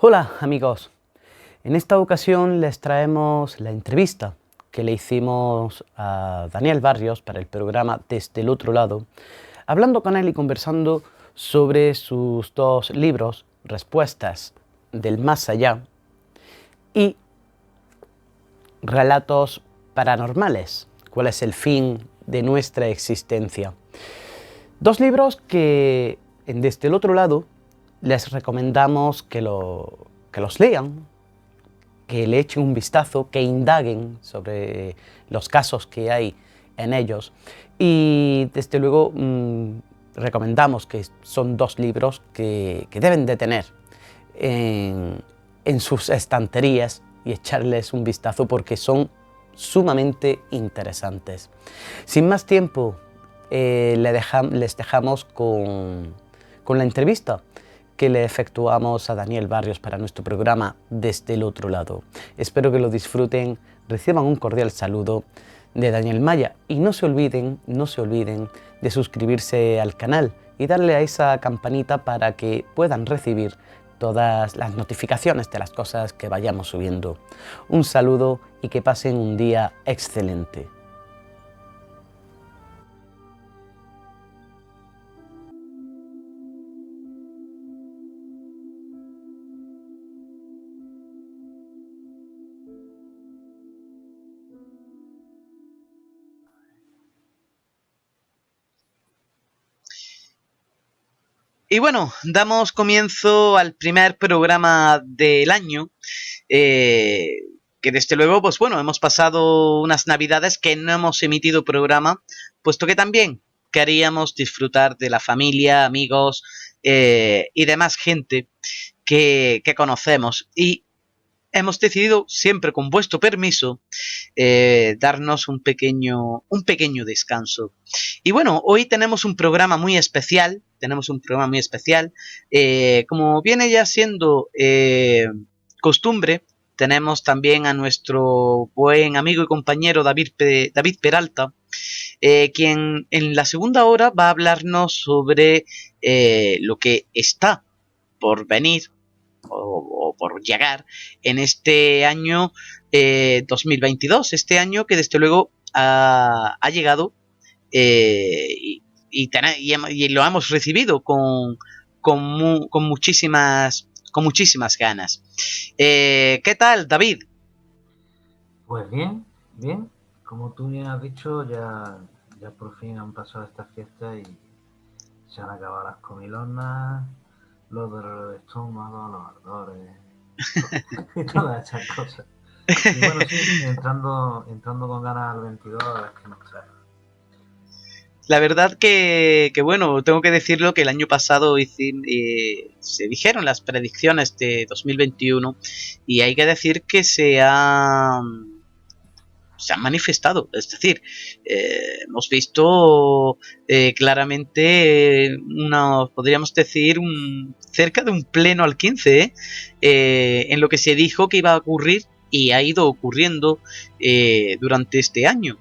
Hola amigos, en esta ocasión les traemos la entrevista que le hicimos a Daniel Barrios para el programa Desde el Otro Lado, hablando con él y conversando sobre sus dos libros, Respuestas del Más Allá y Relatos Paranormales, cuál es el fin de nuestra existencia. Dos libros que Desde el Otro Lado les recomendamos que los lean, que le echen un vistazo, que indaguen sobre los casos que hay en ellos. Y desde luego recomendamos que son dos libros que deben de tener en sus estanterías y echarles un vistazo porque son sumamente interesantes. Sin más tiempo, les dejamos con la entrevista que le efectuamos a Daniel Barrios para nuestro programa Desde el Otro Lado. Espero que lo disfruten, reciban un cordial saludo de Daniel Maya y no se olviden de suscribirse al canal y darle a esa campanita para que puedan recibir todas las notificaciones de las cosas que vayamos subiendo. Un saludo y que pasen un día excelente. Y bueno, damos comienzo al primer programa del año, que desde luego, pues bueno, hemos pasado unas navidades que no hemos emitido programa, puesto que también queríamos disfrutar de la familia, amigos y demás gente que conocemos. Y hemos decidido, siempre con vuestro permiso, darnos un pequeño descanso. Y bueno, hoy tenemos un programa muy especial. Como viene ya siendo costumbre, tenemos también a nuestro buen amigo y compañero David Peralta, quien en la segunda hora va a hablarnos sobre lo que está por venir o por llegar en este año 2022, este año que desde luego ha llegado y lo hemos recibido con muchísimas ganas. ¿Qué tal, David? Pues bien, bien. Como tú bien has dicho, ya por fin han pasado estas fiestas y se han acabado las comilonas, los dolores de estómago, los ardores y todas esas cosas. Y bueno, sí, entrando con ganas al 22 a ver qué nos trae. La verdad que bueno, tengo que decirlo que el año pasado se dijeron las predicciones de 2021 y hay que decir que se han manifestado. Es decir, hemos visto claramente podríamos decir, cerca de un pleno al 15 en lo que se dijo que iba a ocurrir y ha ido ocurriendo durante este año.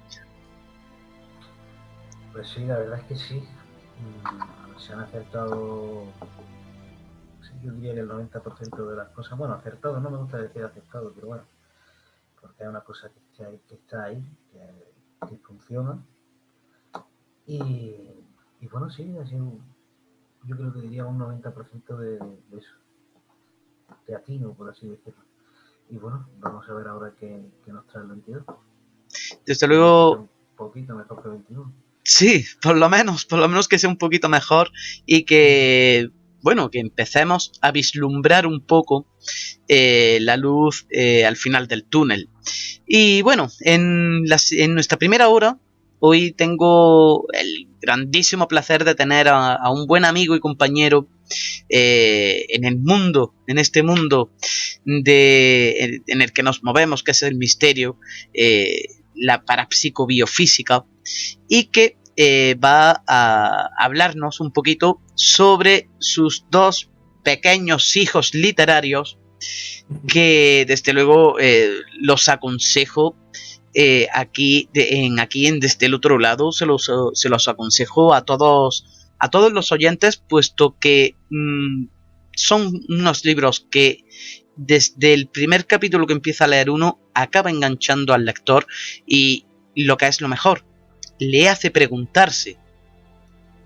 Pues sí, la verdad es que sí. Se han acertado, sí, yo diría que el 90% de las cosas. Bueno, acertado, no me gusta decir acertado, pero bueno, porque hay una cosa que está ahí, que funciona. Y bueno, sí, ha sido, yo creo que diría un 90% de eso, de atino, por así decirlo. Y bueno, vamos a ver ahora qué nos trae el 22. Desde Esperemos que sea luego, un poquito mejor que el 21. sí, por lo menos que sea un poquito mejor y bueno, que empecemos a vislumbrar un poco la luz al final del túnel. Y bueno, en nuestra primera hora, hoy tengo el grandísimo placer de tener a un buen amigo y compañero en este mundo en el que nos movemos, que es el misterio, la parapsicobiofísica, y que va a hablarnos un poquito sobre sus dos pequeños hijos literarios que desde luego los aconsejo aquí en Desde el Otro Lado. Se los aconsejo a todos los oyentes, puesto que son unos libros que desde el primer capítulo que empieza a leer uno acaba enganchando al lector, y lo que es lo mejor, le hace preguntarse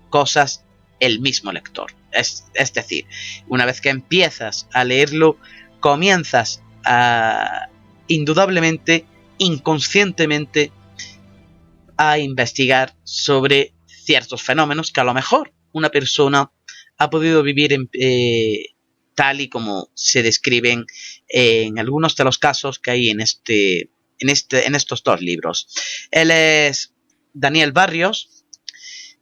cosas el mismo lector. Es decir, una vez que empiezas a leerlo, comienzas a, indudablemente, inconscientemente, a investigar sobre ciertos fenómenos que a lo mejor una persona ha podido vivir tal y como se describen en algunos de los casos que hay en estos dos libros. Él es Daniel Barrios,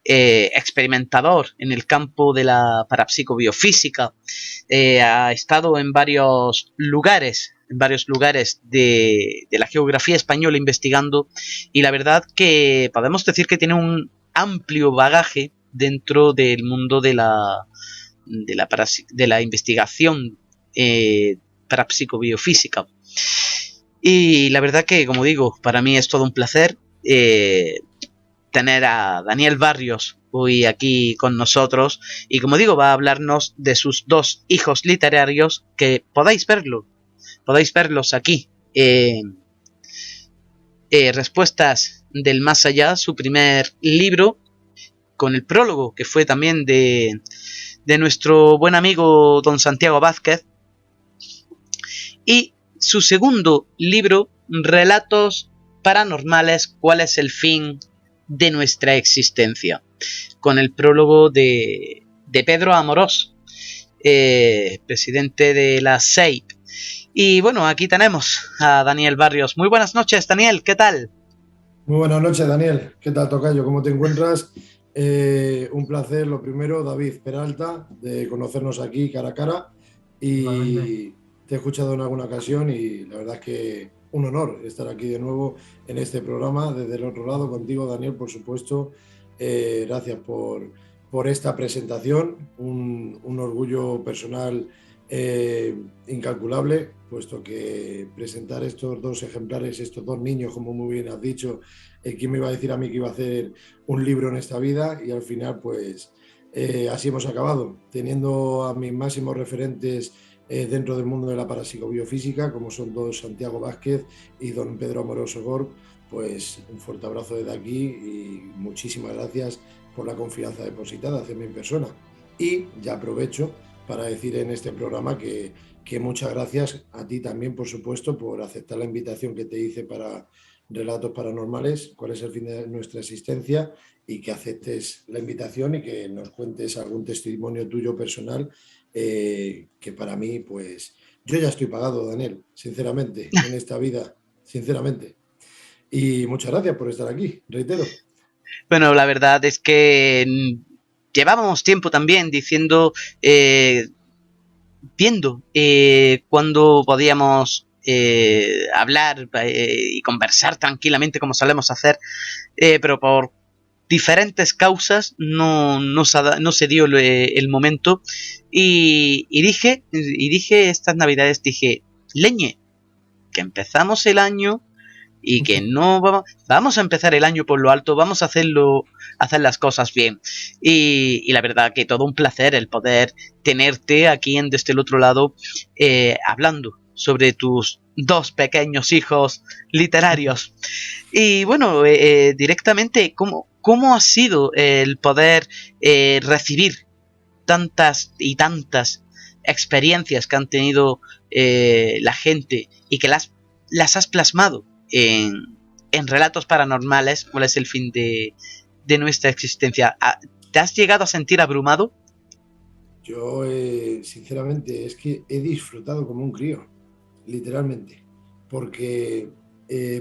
experimentador en el campo de la parapsicobiofísica. Ha estado en varios lugares de la geografía española investigando, y la verdad que podemos decir que tiene un amplio bagaje dentro del mundo de la investigación parapsicobiofísica. Y la verdad que, como digo, para mí es todo un placer tener a Daniel Barrios hoy aquí con nosotros, y como digo, va a hablarnos de sus dos hijos literarios, que podéis verlos aquí. Respuestas del Más Allá, su primer libro, con el prólogo que fue también de nuestro buen amigo don Santiago Vázquez, y su segundo libro, Relatos Paranormales, ¿cuál es el fin de nuestra existencia?, con el prólogo de Pedro Amorós, presidente de la SEIP. Y bueno, aquí tenemos a Daniel Barrios. Muy buenas noches, Daniel, ¿qué tal? Muy buenas noches, Daniel. ¿Qué tal, tocayo? ¿Cómo te encuentras? Un placer, lo primero, David Peralta, de conocernos aquí cara a cara. Y te he escuchado en alguna ocasión y la verdad es que un honor estar aquí de nuevo en este programa, desde el otro lado, contigo, Daniel, por supuesto. Gracias por esta presentación, un orgullo personal incalculable, puesto que presentar estos dos ejemplares, estos dos niños, como muy bien has dicho, ¿quién me iba a decir a mí que iba a hacer un libro en esta vida? Y al final, pues así hemos acabado, teniendo a mis máximos referentes dentro del mundo de la parapsicobiofísica, como son don Santiago Vázquez y don Pedro Amorós Sogor. Pues un fuerte abrazo desde aquí y muchísimas gracias por la confianza depositada hacia mi persona. Y ya aprovecho para decir en este programa que muchas gracias a ti también, por supuesto, por aceptar la invitación que te hice para Relatos Paranormales, cuál es el fin de nuestra existencia, y que aceptes la invitación y que nos cuentes algún testimonio tuyo personal, que para mí, pues, yo ya estoy pagado, Daniel, sinceramente, en esta vida, sinceramente. Y muchas gracias por estar aquí, reitero. Bueno, la verdad es que llevábamos tiempo también diciendo, viendo cuándo podíamos hablar y conversar tranquilamente como solemos hacer, pero por diferentes causas no se dio el momento, y dije estas navidades, dije, leñe, que empezamos el año y que no vamos a empezar el año por lo alto, vamos a hacer las cosas bien. Y la verdad que todo un placer el poder tenerte aquí desde el otro lado, hablando sobre tus dos pequeños hijos literarios. Y bueno, directamente, ¿cómo ha sido el poder recibir tantas y tantas experiencias que han tenido la gente, y que las has plasmado en Relatos Paranormales, cuál es el fin de nuestra existencia? ¿Te has llegado a sentir abrumado? Yo, sinceramente, es que he disfrutado como un crío, literalmente, porque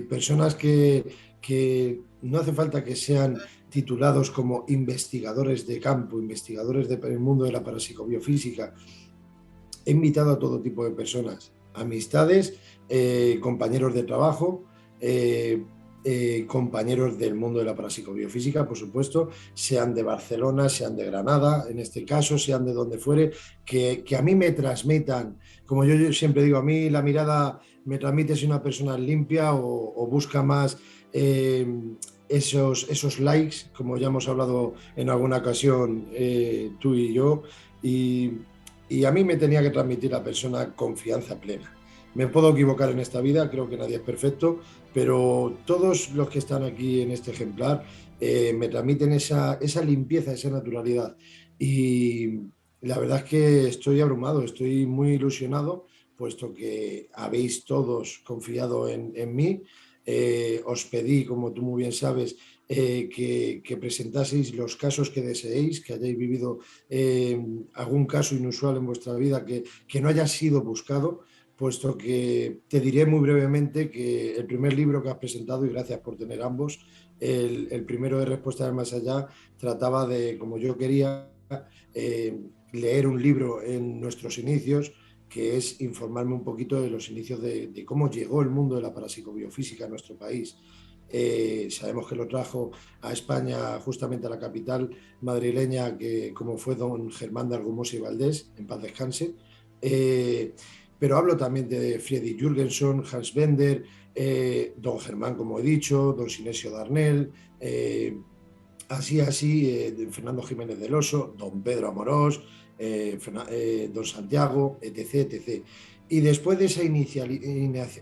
personas que no hace falta que sean titulados como investigadores de campo, investigadores del mundo de la parapsicobiofísica. He invitado a todo tipo de personas, amistades, compañeros de trabajo, compañeros del mundo de la parapsicobiofísica, por supuesto, sean de Barcelona, sean de Granada, en este caso, sean de donde fuere, que a mí me transmitan, como yo siempre digo, a mí la mirada me transmite si una persona es limpia o busca más esos likes, como ya hemos hablado en alguna ocasión tú y yo, y Y a mí me tenía que transmitir la persona confianza plena. Me puedo equivocar en esta vida, creo que nadie es perfecto, pero todos los que están aquí en este ejemplar me transmiten esa limpieza, esa naturalidad. Y la verdad es que estoy abrumado, estoy muy ilusionado, puesto que habéis todos confiado en mí. Os pedí, como tú muy bien sabes, que presentaseis los casos que deseéis, que hayáis vivido algún caso inusual en vuestra vida que no haya sido buscado, puesto que te diré muy brevemente que el primer libro que has presentado, y gracias por tener ambos, el primero de Respuesta del Más Allá, trataba de, como yo quería, eh, leer un libro en nuestros inicios, que es informarme un poquito de los inicios de cómo llegó el mundo de la parapsicobiofísica a nuestro país. Sabemos que lo trajo a España, justamente a la capital madrileña, que como fue don Germán de Argumosa y Valdés, en paz descanse. Pero hablo también de Friedrich Jürgenson, Hans Bender, don Germán, como he dicho, don Sinesio Darnell, de Fernando Jiménez del Oso, don Pedro Amorós, don Santiago, etc, etc. Y después de esa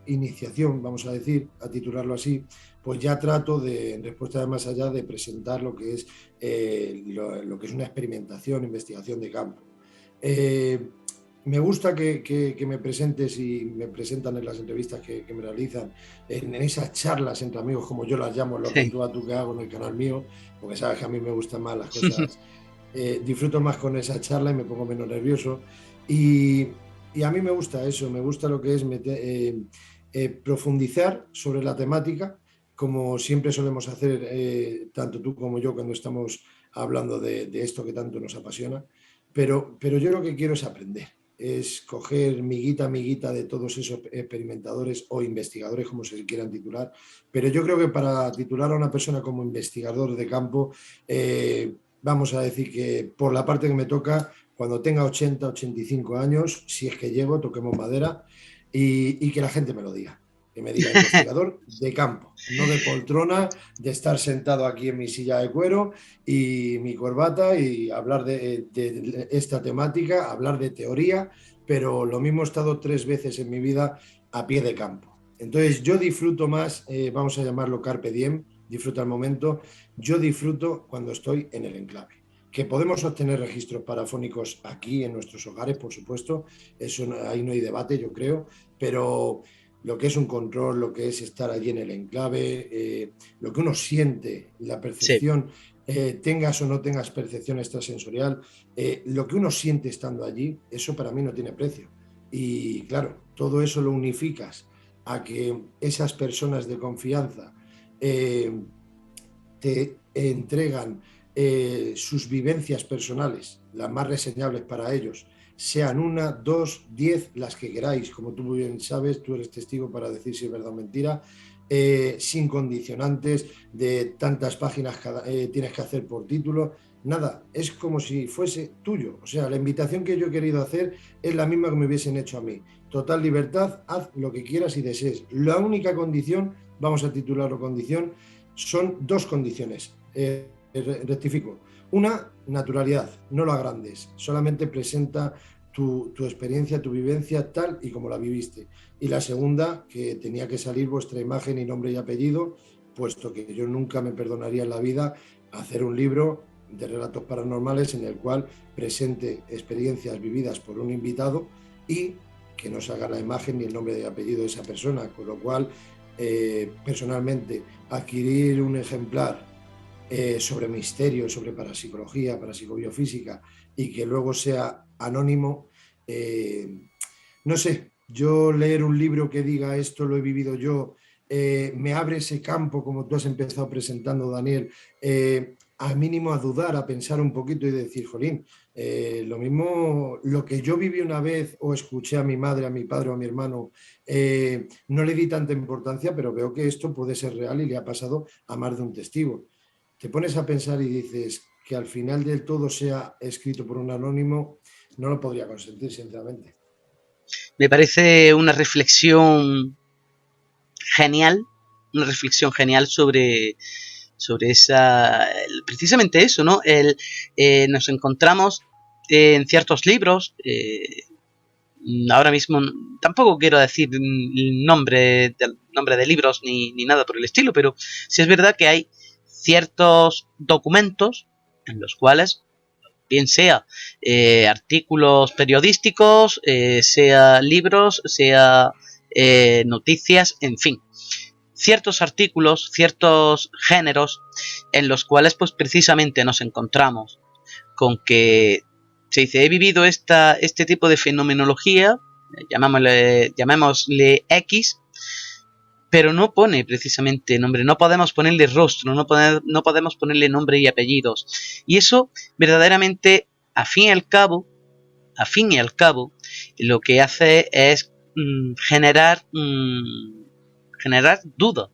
iniciación, vamos a decir, a titularlo así, pues ya trato de, en Respuesta de Más Allá, de presentar lo que es, lo que es una experimentación, investigación de campo. Me gusta que me presentes y me presentan en las entrevistas que me realizan, en esas charlas entre amigos, como yo las llamo, los de Sí. tú a tú que hago en el canal mío, porque sabes que a mí me gustan más las cosas, disfruto más con esa charla y me pongo menos nervioso. Y, y a mí me gusta eso, me gusta lo que es profundizar sobre la temática, como siempre solemos hacer, tanto tú como yo, cuando estamos hablando de esto que tanto nos apasiona. Pero yo lo que quiero es aprender, es coger miguita de todos esos experimentadores o investigadores, como se quieran titular. Pero yo creo que para titular a una persona como investigador de campo, vamos a decir que por la parte que me toca, cuando tenga 80, 85 años, si es que llego, toquemos madera, y que la gente me lo diga. Que me diga investigador de campo, no de poltrona, de estar sentado aquí en mi silla de cuero y mi corbata y hablar de esta temática, hablar de teoría, pero lo mismo he estado 3 veces en mi vida a pie de campo. Entonces yo disfruto más, vamos a llamarlo carpe diem, disfruta el momento, yo disfruto cuando estoy en el enclave. Que podemos obtener registros parafónicos aquí en nuestros hogares, por supuesto, eso ahí no hay debate, yo creo, pero lo que es un control, lo que es estar allí en el enclave, lo que uno siente, la Sí. percepción, tengas o no tengas percepción extrasensorial, lo que uno siente estando allí, eso para mí no tiene precio. Y claro, todo eso lo unificas a que esas personas de confianza te entregan sus vivencias personales, las más reseñables para ellos, sean 1, 2, 10, las que queráis, como tú muy bien sabes, tú eres testigo para decir si es verdad o mentira, sin condicionantes de tantas páginas tienes que hacer por título, nada, es como si fuese tuyo. O sea, la invitación que yo he querido hacer es la misma que me hubiesen hecho a mí. Total libertad, haz lo que quieras y desees. La única condición, vamos a titularlo condición, son 2 condiciones. Rectifico. Una, naturalidad, no lo agrandes, solamente presenta tu experiencia, tu vivencia tal y como la viviste. Y la segunda, que tenía que salir vuestra imagen y nombre y apellido, puesto que yo nunca me perdonaría en la vida hacer un libro de relatos paranormales en el cual presente experiencias vividas por un invitado y que no salga la imagen ni el nombre y apellido de esa persona, con lo cual, personalmente, adquirir un ejemplar sobre misterio, sobre parapsicología, parapsicobiofísica, y que luego sea anónimo, no sé, yo leer un libro que diga esto lo he vivido yo, me abre ese campo, como tú has empezado presentando, Daniel, al mínimo a dudar, a pensar un poquito y decir, jolín, lo mismo, lo que yo viví una vez o escuché a mi madre, a mi padre o a mi hermano, no le di tanta importancia, pero veo que esto puede ser real y le ha pasado a más de un testigo. Te pones a pensar y dices que al final del todo sea escrito por un anónimo, no lo podría consentir, sinceramente. Me parece una reflexión genial sobre esa, precisamente eso, ¿no? Nos encontramos en ciertos libros, ahora mismo tampoco quiero decir el nombre de libros ni nada por el estilo, pero sí es verdad que hay ciertos documentos en los cuales, bien sea artículos periodísticos, sea libros, sea noticias, en fin, ciertos artículos, ciertos géneros en los cuales pues precisamente nos encontramos con que se dice, he vivido este tipo de fenomenología, llamémosle X, pero no pone precisamente nombre, no podemos ponerle rostro, no podemos ponerle nombre y apellidos. Y eso verdaderamente, a fin y al cabo, lo que hace es generar duda.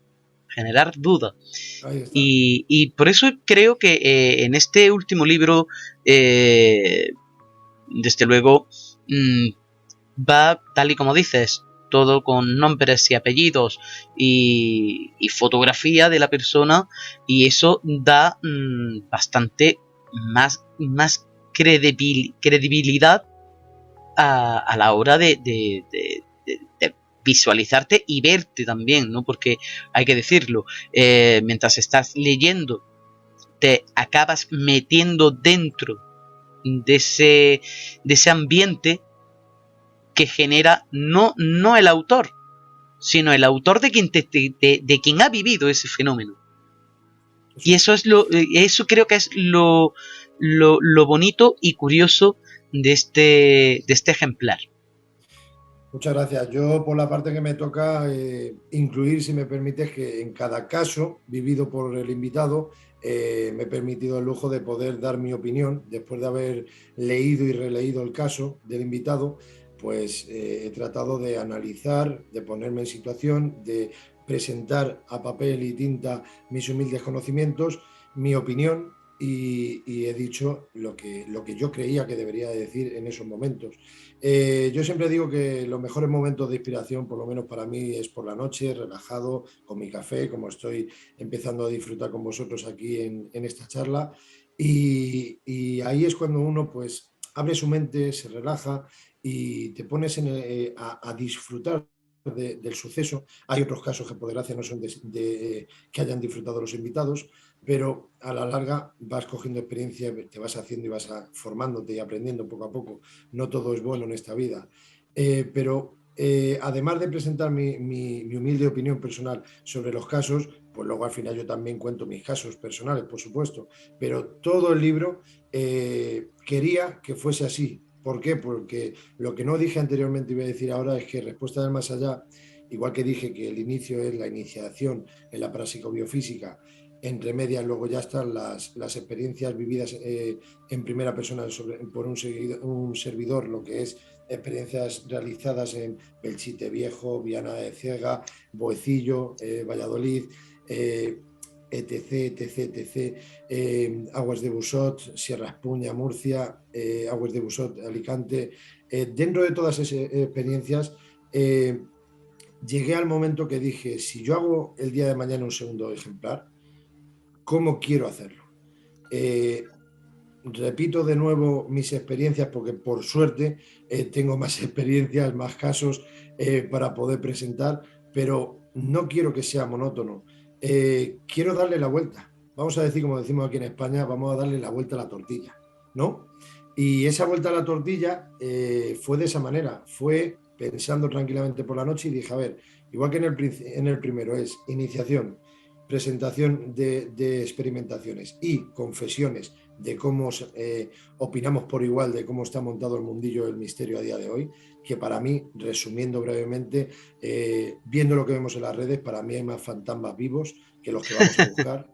Ahí está. Y por eso creo que en este último libro, desde luego, va tal y como dices, todo con nombres y apellidos y fotografía de la persona, y eso da bastante más credibilidad a la hora de visualizarte y verte también, ¿no? Porque hay que decirlo, mientras estás leyendo, te acabas metiendo dentro de ese ambiente que genera no el autor, sino el autor de quien ha vivido ese fenómeno. Y eso creo que es lo bonito y curioso de este ejemplar. Muchas gracias. Yo, por la parte que me toca incluir, si me permites, que en cada caso vivido por el invitado, me he permitido el lujo de poder dar mi opinión después de haber leído y releído el caso del invitado. Pues he tratado de analizar, de ponerme en situación, de presentar a papel y tinta mis humildes conocimientos, mi opinión, y he dicho lo que yo creía que debería decir en esos momentos. Yo siempre digo que los mejores momentos de inspiración, por lo menos para mí, es por la noche, relajado, con mi café, como estoy empezando a disfrutar con vosotros aquí en esta charla. Y ahí es cuando uno pues abre su mente, se relaja y te pones a disfrutar del suceso. Hay otros casos que por desgracia no son que hayan disfrutado los invitados, pero a la larga vas cogiendo experiencia, te vas haciendo y vas formándote y aprendiendo poco a poco. No todo es bueno en esta vida. Pero además de presentar mi humilde opinión personal sobre los casos, pues luego al final yo también cuento mis casos personales, por supuesto, pero todo el libro quería que fuese así. ¿Por qué? Porque lo que no dije anteriormente y voy a decir ahora es que Respuesta del Más Allá, igual que dije que el inicio es la iniciación en la parapsicobiofísica, entre medias luego ya están las experiencias vividas en primera persona por un servidor, lo que es experiencias realizadas en Belchite Viejo, Viana de Ciega, Boecillo, Valladolid, etc. Aguas de Busot, Sierra Espuña, Murcia, Aguas de Busot, Alicante. Dentro de todas esas experiencias, llegué al momento que dije, si yo hago el día de mañana un segundo ejemplar, ¿cómo quiero hacerlo? Repito de nuevo mis experiencias porque por suerte tengo más experiencias, más casos para poder presentar, pero no quiero que sea monótono. Quiero darle la vuelta. Vamos a decir, como decimos aquí en España, vamos a darle la vuelta a la tortilla, ¿no? Y esa vuelta a la tortilla fue de esa manera, fue pensando tranquilamente por la noche y dije, a ver, igual que en el primero es iniciación, presentación de experimentaciones y confesiones de cómo opinamos por igual de cómo está montado el mundillo del misterio a día de hoy, que para mí, resumiendo brevemente, viendo lo que vemos en las redes, para mí hay más fantasmas vivos que los que vamos a buscar.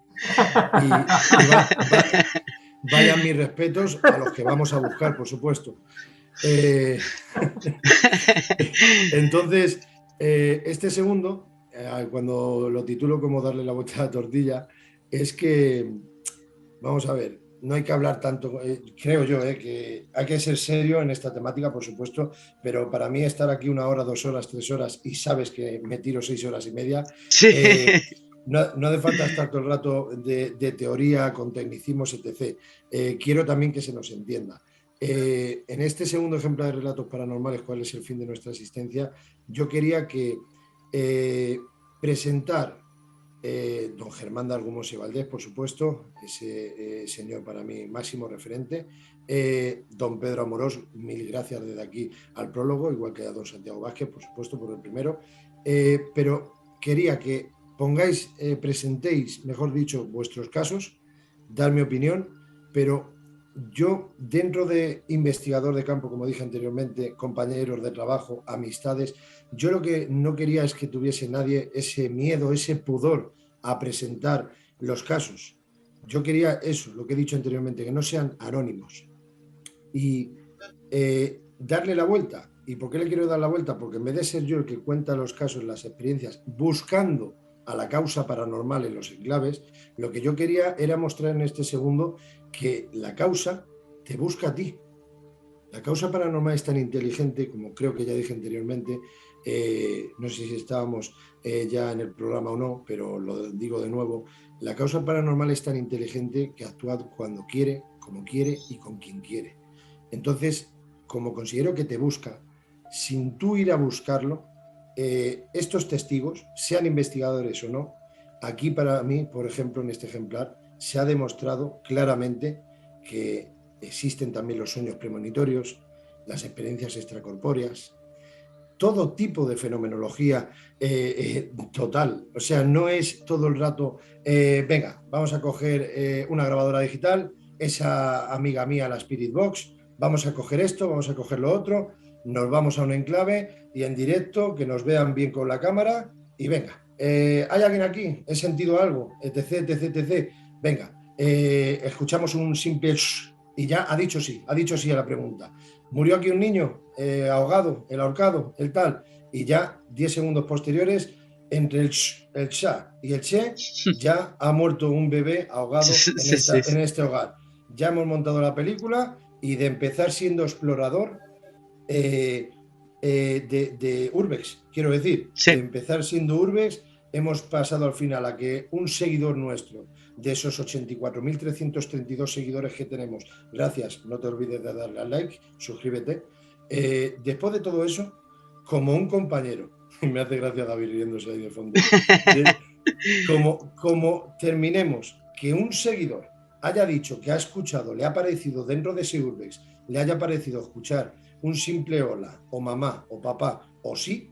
Vayan mis respetos a los que vamos a buscar, por supuesto. Entonces, este segundo, cuando lo titulo como darle la vuelta a la tortilla, es que, vamos a ver, no hay que hablar tanto, creo yo, que hay que ser serio en esta temática, por supuesto, pero para mí estar aquí 1 hora, 2 horas, 3 horas y sabes que me tiro 6 horas y media, Sí. no hace falta estar todo el rato de teoría con tecnicismos, etc. Quiero también que se nos entienda. En este segundo ejemplar de Relatos Paranormales, ¿cuál es el fin de nuestra existencia? Yo quería que presentar don Germán de Argumos y Valdés, por supuesto, ese señor para mí máximo referente, don Pedro Amorós, mil gracias desde aquí al prólogo, igual que a don Santiago Vázquez, por supuesto, por el primero, pero quería que pongáis, presentéis, mejor dicho, vuestros casos, dar mi opinión, pero yo, dentro de investigador de campo, como dije anteriormente, compañeros de trabajo, amistades, yo lo que no quería es que tuviese nadie ese miedo, ese pudor a presentar los casos. Yo quería eso, lo que he dicho anteriormente, que no sean anónimos. Y darle la vuelta. ¿Y por qué le quiero dar la vuelta? Porque en vez de ser yo el que cuenta los casos, las experiencias, buscando a la causa paranormal en los enclaves, lo que yo quería era mostrar en este segundo que la causa te busca a ti. La causa paranormal es tan inteligente, como creo que ya dije anteriormente, no sé si estábamos ya en el programa o no, pero lo digo de nuevo, la causa paranormal es tan inteligente que actúa cuando quiere, como quiere y con quien quiere. Entonces, como considero que te busca, sin tú ir a buscarlo, estos testigos, sean investigadores o no, aquí para mí, por ejemplo, en este ejemplar, se ha demostrado claramente que existen también los sueños premonitorios, las experiencias extracorpóreas, todo tipo de fenomenología total. O sea, no es todo el rato, venga, vamos a coger una grabadora digital, esa amiga mía, la Spirit Box, vamos a coger esto, vamos a coger lo otro, nos vamos a un enclave y en directo, que nos vean bien con la cámara y venga, ¿hay alguien aquí? ¿He sentido algo? Etc, etc, etc. Venga, escuchamos un simple y ya ha dicho sí a la pregunta. ¿Murió aquí un niño ahogado, el ahorcado, el tal? Y ya 10 segundos posteriores, entre el cha y el che, ya ha muerto un bebé ahogado en este hogar. Ya hemos montado la película y de empezar siendo explorador de Urbex, quiero decir, Sí. de empezar siendo Urbex, hemos pasado al final a que un seguidor nuestro, de esos 84.332 seguidores que tenemos, gracias, no te olvides de darle al like, suscríbete, después de todo eso, como un compañero, me hace gracia David riéndose ahí de fondo, como terminemos, que un seguidor haya dicho que ha escuchado, le ha parecido dentro de ese Urbex, le haya parecido escuchar un simple hola, o mamá, o papá, o sí,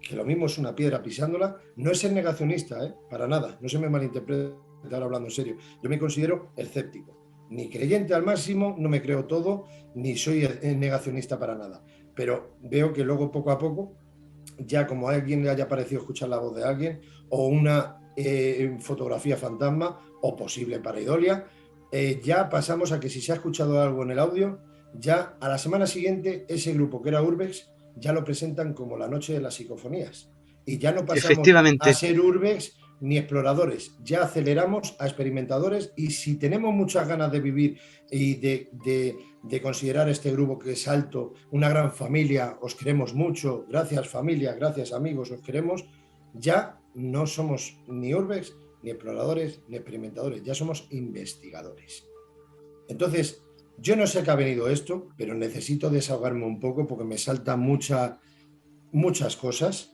que lo mismo es una piedra pisándola, no es ser negacionista, para nada, no se me malinterprete ahora hablando en serio, yo me considero escéptico, ni creyente al máximo, no me creo todo, ni soy negacionista para nada, pero veo que luego poco a poco, ya como a alguien le haya parecido escuchar la voz de alguien, o una fotografía fantasma, o posible pareidolia, ya pasamos a que si se ha escuchado algo en el audio, ya a la semana siguiente ese grupo que era Urbex ya lo presentan como la noche de las psicofonías. Y ya no pasamos a ser Urbex ni exploradores, ya aceleramos a experimentadores y si tenemos muchas ganas de vivir y de considerar este grupo que es alto, una gran familia, os queremos mucho, gracias familia, gracias amigos, os queremos, ya no somos ni Urbex, ni exploradores, ni experimentadores, ya somos investigadores. Entonces, yo no sé a qué ha venido esto, pero necesito desahogarme un poco porque me saltan muchas cosas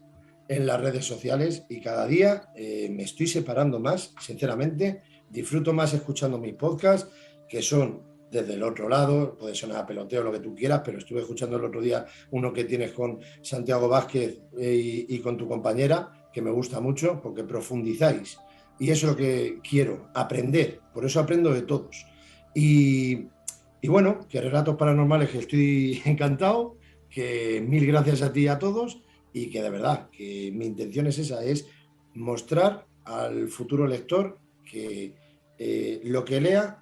en las redes sociales y cada día me estoy separando más, sinceramente, disfruto más escuchando mis podcasts, que son desde el otro lado, puede sonar a peloteo lo que tú quieras, pero estuve escuchando el otro día uno que tienes con Santiago Vázquez y con tu compañera, que me gusta mucho porque profundizáis. Y eso es lo que quiero, aprender, por eso aprendo de todos. Y bueno, que Relatos Paranormales, que estoy encantado, que mil gracias a ti y a todos y que de verdad, que mi intención es esa, es mostrar al futuro lector que lo que lea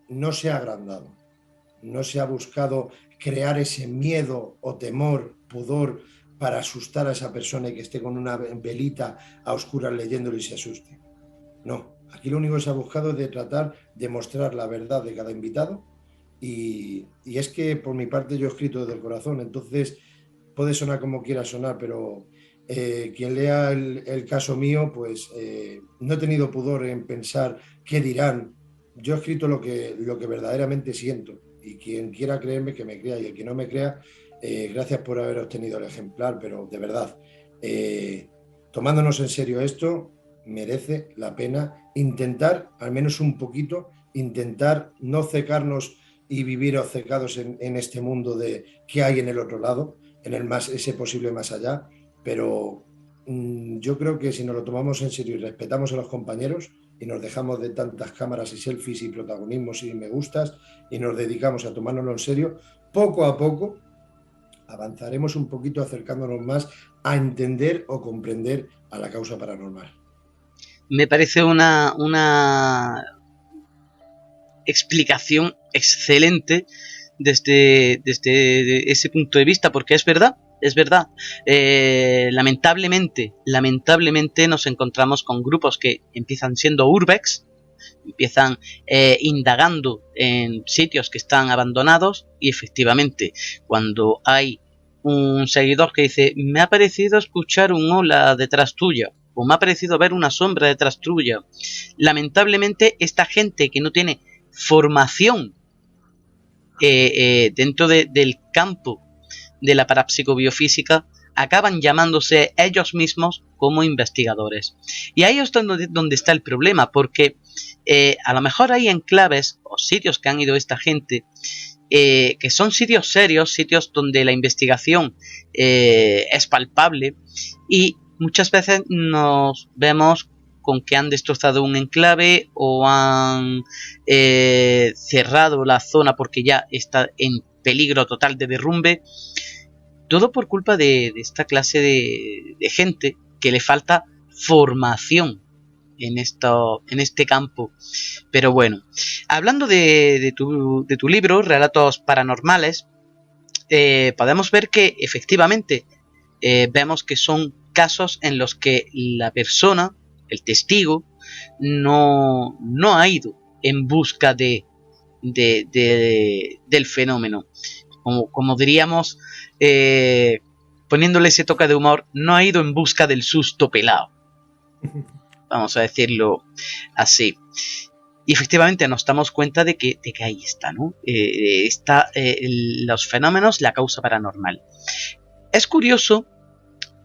no se ha agrandado, no se ha buscado crear ese miedo o temor, pudor para asustar a esa persona y que esté con una velita a oscuras leyéndolo y se asuste. No, aquí lo único que se ha buscado es de tratar de mostrar la verdad de cada invitado y es que por mi parte yo he escrito desde el corazón, entonces puede sonar como quiera sonar, pero quien lea el caso mío, pues no he tenido pudor en pensar qué dirán, yo he escrito lo que verdaderamente siento, y quien quiera creerme, que me crea, y el que no me crea, gracias por haber obtenido el ejemplar, pero de verdad, tomándonos en serio esto, merece la pena intentar, al menos un poquito, intentar no cegarnos y vivir obcecados en este mundo de qué hay en el otro lado, en el más, ese posible más allá, pero yo creo que si nos lo tomamos en serio y respetamos a los compañeros y nos dejamos de tantas cámaras y selfies y protagonismos y me gustas y nos dedicamos a tomárnoslo en serio, poco a poco avanzaremos un poquito acercándonos más a entender o comprender a la causa paranormal. Me parece una explicación excelente desde ese punto de vista, porque es verdad. Lamentablemente nos encontramos con grupos que empiezan siendo urbex, empiezan indagando en sitios que están abandonados, y efectivamente cuando hay un seguidor que dice me ha parecido escuchar un hola detrás tuya, o me ha parecido ver una sombra detrás tuya, lamentablemente esta gente que no tiene formación dentro del campo de la parapsicobiofísica acaban llamándose ellos mismos como investigadores. Y ahí es donde está el problema, porque a lo mejor hay enclaves o sitios que han ido esta gente que son sitios serios, sitios donde la investigación es palpable, y muchas veces nos vemos con que han destrozado un enclave o han cerrado la zona porque ya está en peligro total de derrumbe. Todo por culpa de esta clase de gente que le falta formación en este campo. Pero bueno, hablando de tu libro, Relatos Paranormales, podemos ver que efectivamente vemos que son casos en los que la persona, el testigo, no ha ido en busca del fenómeno. Como diríamos, poniéndole ese toque de humor, no ha ido en busca del susto pelado. Vamos a decirlo así. Y efectivamente nos damos cuenta de que ahí está, ¿no? Los fenómenos, la causa paranormal. Es curioso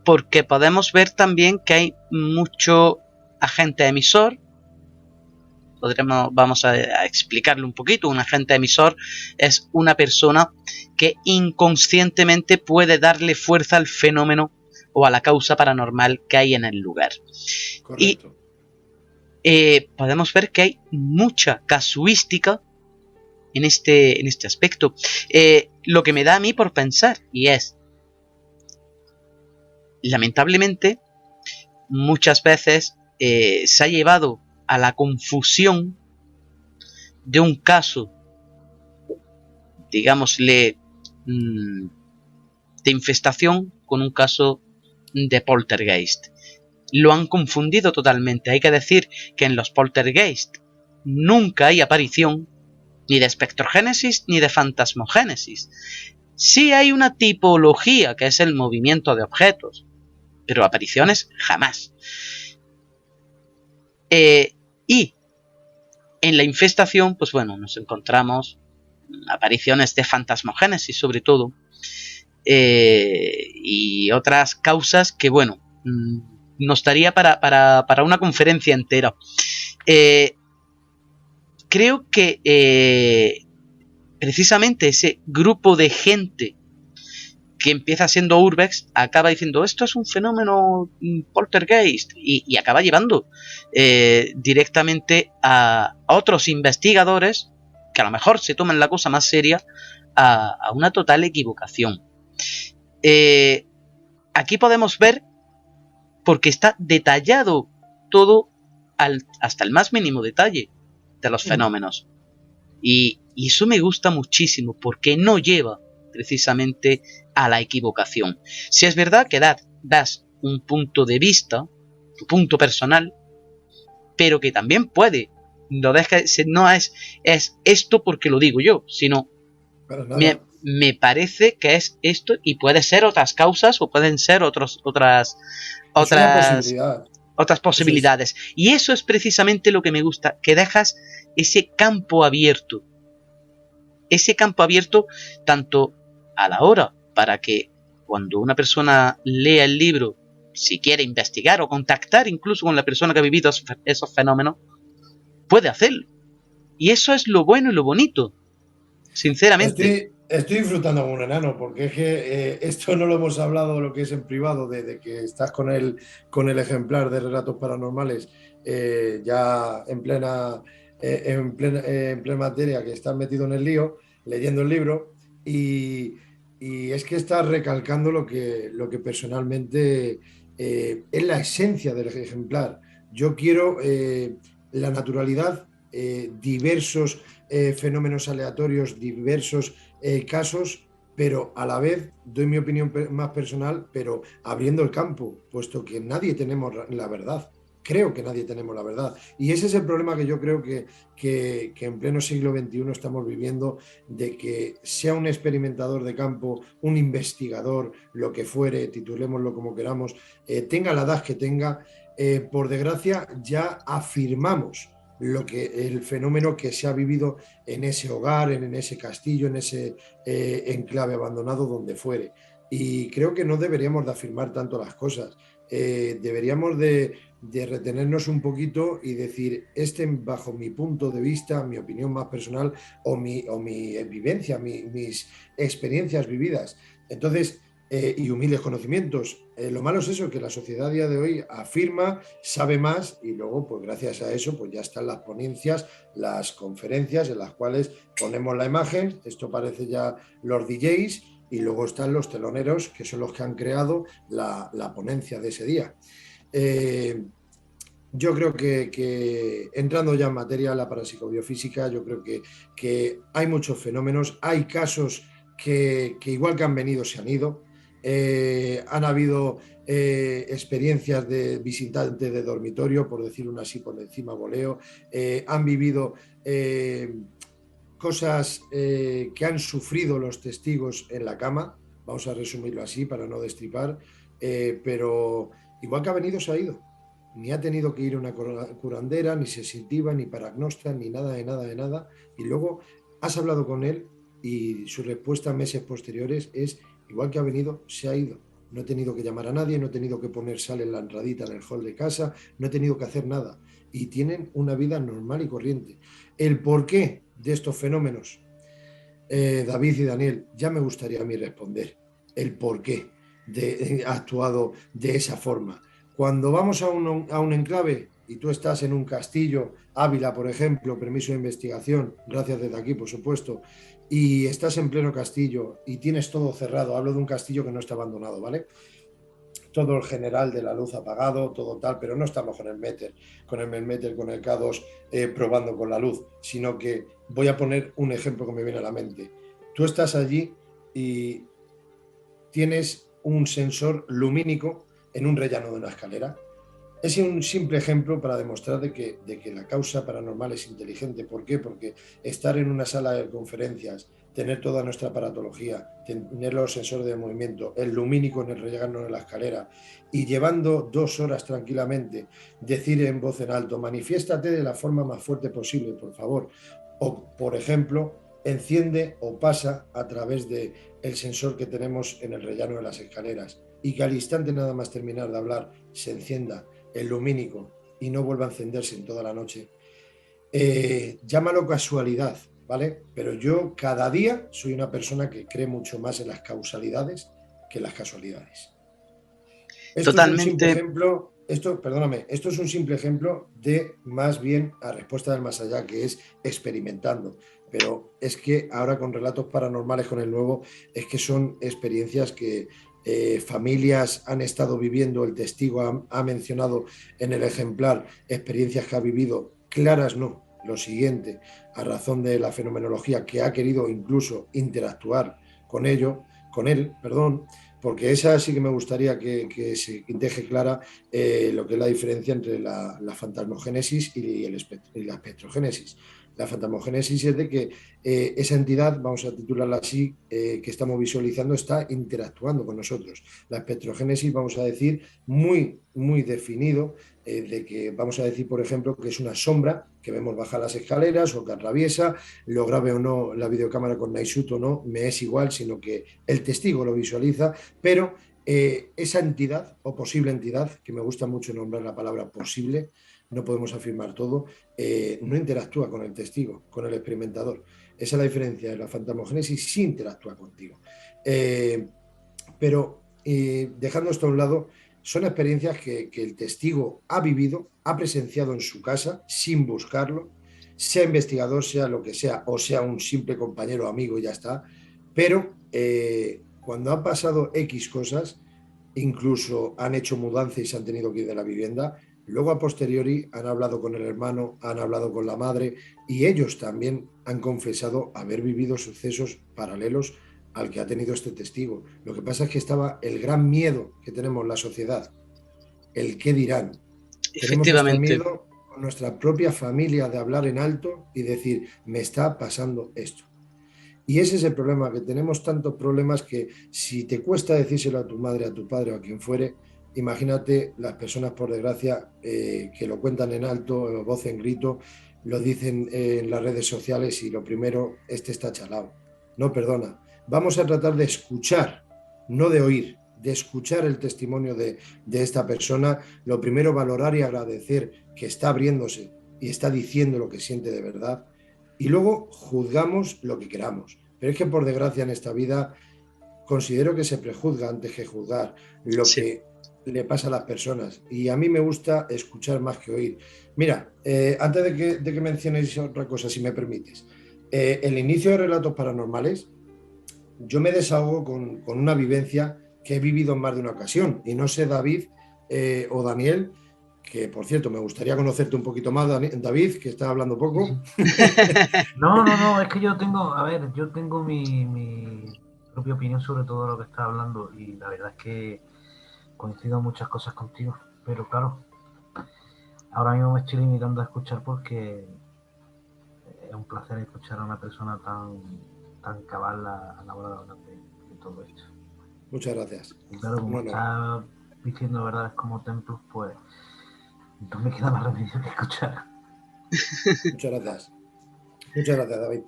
porque podemos ver también que hay mucho agente emisor. Vamos a explicarlo un poquito. Un agente emisor es una persona que inconscientemente puede darle fuerza al fenómeno o a la causa paranormal que hay en el lugar. Correcto. Y podemos ver que hay mucha casuística en este aspecto. Lo que me da a mí por pensar, y es, lamentablemente, muchas veces se ha llevado a la confusión de un caso, digámosle, de infestación con un caso de poltergeist. Lo han confundido totalmente. Hay que decir que en los poltergeist nunca hay aparición ni de espectrogénesis ni de fantasmogénesis. Sí hay una tipología que es el movimiento de objetos, pero apariciones jamás. Y en la infestación, pues bueno, nos encontramos apariciones de fantasmogénesis sobre todo, y otras causas que, bueno, nos daría para una conferencia entera. Creo que precisamente ese grupo de gente que empieza siendo urbex acaba diciendo esto es un fenómeno poltergeist, y acaba llevando directamente a otros investigadores que a lo mejor se toman la cosa más seria a una total equivocación. Aquí podemos ver, porque está detallado todo hasta el más mínimo detalle de los fenómenos, y eso me gusta muchísimo porque no lleva precisamente a la equivocación. Si es verdad que das un punto de vista, tu punto personal, pero que también puede, no es esto porque lo digo yo, sino me parece que es esto, y puede ser otras causas o pueden ser otras Es una posibilidad. otras posibilidades. Y eso es precisamente lo que me gusta, que dejas ese campo abierto. Ese campo abierto tanto a la hora para que cuando una persona lea el libro, si quiere investigar o contactar incluso con la persona que ha vivido esos fenómenos, puede hacerlo. Y eso es lo bueno y lo bonito, sinceramente. Estoy disfrutando como un enano, porque es que esto no lo hemos hablado lo que es en privado, de que estás con el ejemplar de Relatos Paranormales ya en plena materia, que estás metido en el lío, leyendo el libro, y, y es que estás recalcando lo que personalmente es la esencia del ejemplar. Yo quiero la naturalidad, diversos fenómenos aleatorios, diversos casos, pero a la vez doy mi opinión más personal, pero abriendo el campo, puesto que nadie tenemos la verdad. Creo que nadie tenemos la verdad. Y ese es el problema que yo creo que en pleno siglo XXI estamos viviendo, de que sea un experimentador de campo, un investigador, lo que fuere, titulémoslo como queramos, tenga la edad que tenga, por desgracia ya afirmamos el fenómeno que se ha vivido en ese hogar, en ese castillo, en ese enclave abandonado, donde fuere. Y creo que no deberíamos de afirmar tanto las cosas. Deberíamos de retenernos un poquito y decir, bajo mi punto de vista, mi opinión más personal o mi vivencia, mis experiencias vividas. Entonces, y humildes conocimientos. Lo malo es eso, que la sociedad a día de hoy afirma, sabe más, y luego, pues gracias a eso, pues ya están las ponencias, las conferencias en las cuales ponemos la imagen, esto parece ya los DJs, y luego están los teloneros, que son los que han creado la ponencia de ese día. Yo creo que entrando ya en materia, la parapsicobiofísica, yo creo que hay muchos fenómenos, hay casos que igual que han venido, se han ido. Han habido experiencias de visitantes de dormitorio, por decirlo así, por encima voleo. Han vivido cosas que han sufrido los testigos en la cama, vamos a resumirlo así para no destripar, pero igual que ha venido, se ha ido. Ni ha tenido que ir a una curandera, ni sensitiva, ni paragnosta, ni nada de nada de nada. Y luego has hablado con él y su respuesta meses posteriores es, igual que ha venido, se ha ido. No he tenido que llamar a nadie, no he tenido que poner sal en la entradita en el hall de casa, no he tenido que hacer nada. Y tienen una vida normal y corriente. El porqué de estos fenómenos, David y Daniel, ya me gustaría a mí responder el porqué ha actuado de esa forma. Cuando vamos a un enclave y tú estás en un castillo, Ávila, por ejemplo, permiso de investigación, gracias desde aquí, por supuesto, y estás en pleno castillo y tienes todo cerrado, hablo de un castillo que no está abandonado, ¿vale? Todo el general de la luz apagado, todo tal, pero no estamos con el Meter, con el K2 probando con la luz, sino que voy a poner un ejemplo que me viene a la mente. Tú estás allí y tienes un sensor lumínico en un rellano de una escalera. Es un simple ejemplo para demostrar de que la causa paranormal es inteligente. ¿Por qué? Porque estar en una sala de conferencias, tener toda nuestra aparatología, tener los sensores de movimiento, el lumínico en el rellano de la escalera y llevando 2 horas tranquilamente, decir en voz en alto, manifiéstate de la forma más fuerte posible, por favor. O, por ejemplo, enciende o pasa a través del sensor que tenemos en el rellano de las escaleras y que al instante nada más terminar de hablar se encienda el lumínico y no vuelva a encenderse en toda la noche. Llámalo casualidad, ¿vale? Pero yo cada día soy una persona que cree mucho más en las causalidades que en las casualidades. Esto es un simple ejemplo, perdóname, esto es un simple ejemplo de más bien a respuesta del más allá, que es experimentando. Pero es que ahora con Relatos Paranormales, con el nuevo, es que son experiencias que familias han estado viviendo, el testigo ha mencionado en el ejemplar experiencias que ha vivido, claras no, lo siguiente, a razón de la fenomenología, que ha querido incluso interactuar con él, porque esa sí que me gustaría que se deje clara lo que es la diferencia entre la fantasmogénesis y la espectrogénesis. La fantasmogénesis es de que esa entidad, vamos a titularla así, que estamos visualizando, está interactuando con nosotros. La espectrogénesis, vamos a decir, muy, muy definido, de que vamos a decir, por ejemplo, que es una sombra que vemos bajar las escaleras o que atraviesa, lo grabe o no la videocámara con Night Shoot o no, me es igual, sino que el testigo lo visualiza, pero esa entidad o posible entidad, que me gusta mucho nombrar la palabra posible, no podemos afirmar todo, no interactúa con el testigo, con el experimentador. Esa es la diferencia de la fantasmogénesis, sí interactúa contigo. Pero dejando esto a un lado, son experiencias que el testigo ha vivido, ha presenciado en su casa sin buscarlo, sea investigador, sea lo que sea, o sea un simple compañero o amigo y ya está. Pero cuando han pasado X cosas, incluso han hecho mudanza y se han tenido que ir de la vivienda, luego a posteriori han hablado con el hermano, han hablado con la madre y ellos también han confesado haber vivido sucesos paralelos al que ha tenido este testigo. Lo que pasa es que estaba el gran miedo que tenemos la sociedad, el qué dirán. Tenemos hasta Efectivamente. miedo con nuestra propia familia de hablar en alto y decir, me está pasando esto. Y ese es el problema, que tenemos tantos problemas que si te cuesta decírselo a tu madre, a tu padre o a quien fuere, imagínate las personas, por desgracia, que lo cuentan en alto, voz en grito, lo dicen en las redes sociales y lo primero, este está chalado. No perdona. Vamos a tratar de escuchar, no de oír, de escuchar el testimonio de esta persona. Lo primero, valorar y agradecer que está abriéndose y está diciendo lo que siente de verdad. Y luego juzgamos lo que queramos. Pero es que por desgracia en esta vida considero que se prejuzga antes que juzgar lo Sí. que le pasa a las personas. Y a mí me gusta escuchar más que oír. Mira, antes de que mencionéis otra cosa, si me permites. El inicio de Relatos Paranormales, yo me desahogo con una vivencia que he vivido en más de una ocasión. Y no sé, David o Daniel, que por cierto me gustaría conocerte un poquito más, David, que está hablando poco. No, es que yo tengo, a ver, yo tengo mi propia opinión sobre todo lo que estás hablando y la verdad es que coincido en muchas cosas contigo, pero claro, ahora mismo me estoy limitando a escuchar porque es un placer escuchar a una persona tan cabal a la hora de hablar de todo esto. Muchas gracias. Y claro, como Un honor. estás diciendo verdades como templos, pues no me queda más remedio que escuchar. Muchas gracias. Muchas gracias, David.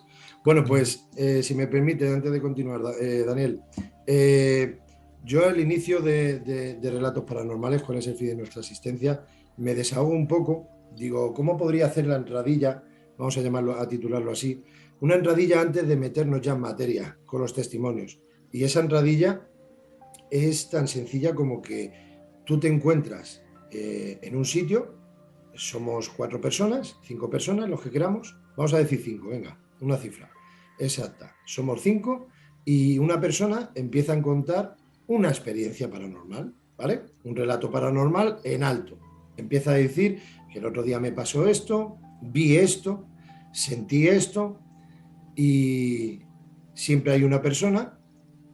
Bueno, pues si me permite, antes de continuar, Daniel, yo al inicio de Relatos Paranormales, ¿cuál es el fin de nuestra asistencia? Me desahogo un poco, digo, ¿cómo podría hacer la entradilla? Vamos a llamarlo, a titularlo así, una entradilla antes de meternos ya en materia con los testimonios. Y esa entradilla es tan sencilla como que tú te encuentras en un sitio, somos 4 personas, 5 personas, los que queramos, vamos a decir 5, venga, una cifra exacta. Somos 5 y una persona empieza a contar una experiencia paranormal, ¿vale? Un relato paranormal en alto. Empieza a decir que el otro día me pasó esto, vi esto, sentí esto y siempre hay una persona,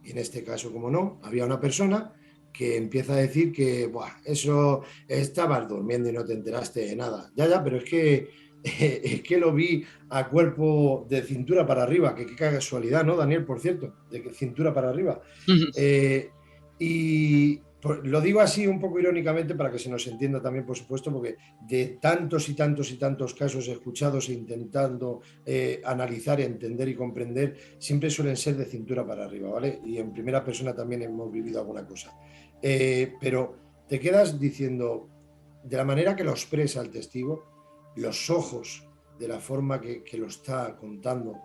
y en este caso, como no, había una persona que empieza a decir que, buah, eso estabas durmiendo y no te enteraste de nada. Ya, pero es que lo vi a cuerpo de cintura para arriba, que qué casualidad, ¿no, Daniel? Por cierto, de que cintura para arriba. Y lo digo así un poco irónicamente para que se nos entienda también, por supuesto, porque de tantos y tantos y tantos casos escuchados e intentando analizar, entender y comprender, siempre suelen ser de cintura para arriba, ¿vale? Y en primera persona también hemos vivido alguna cosa. Pero te quedas diciendo, de la manera que lo expresa el testigo, los ojos, de la forma que lo está contando,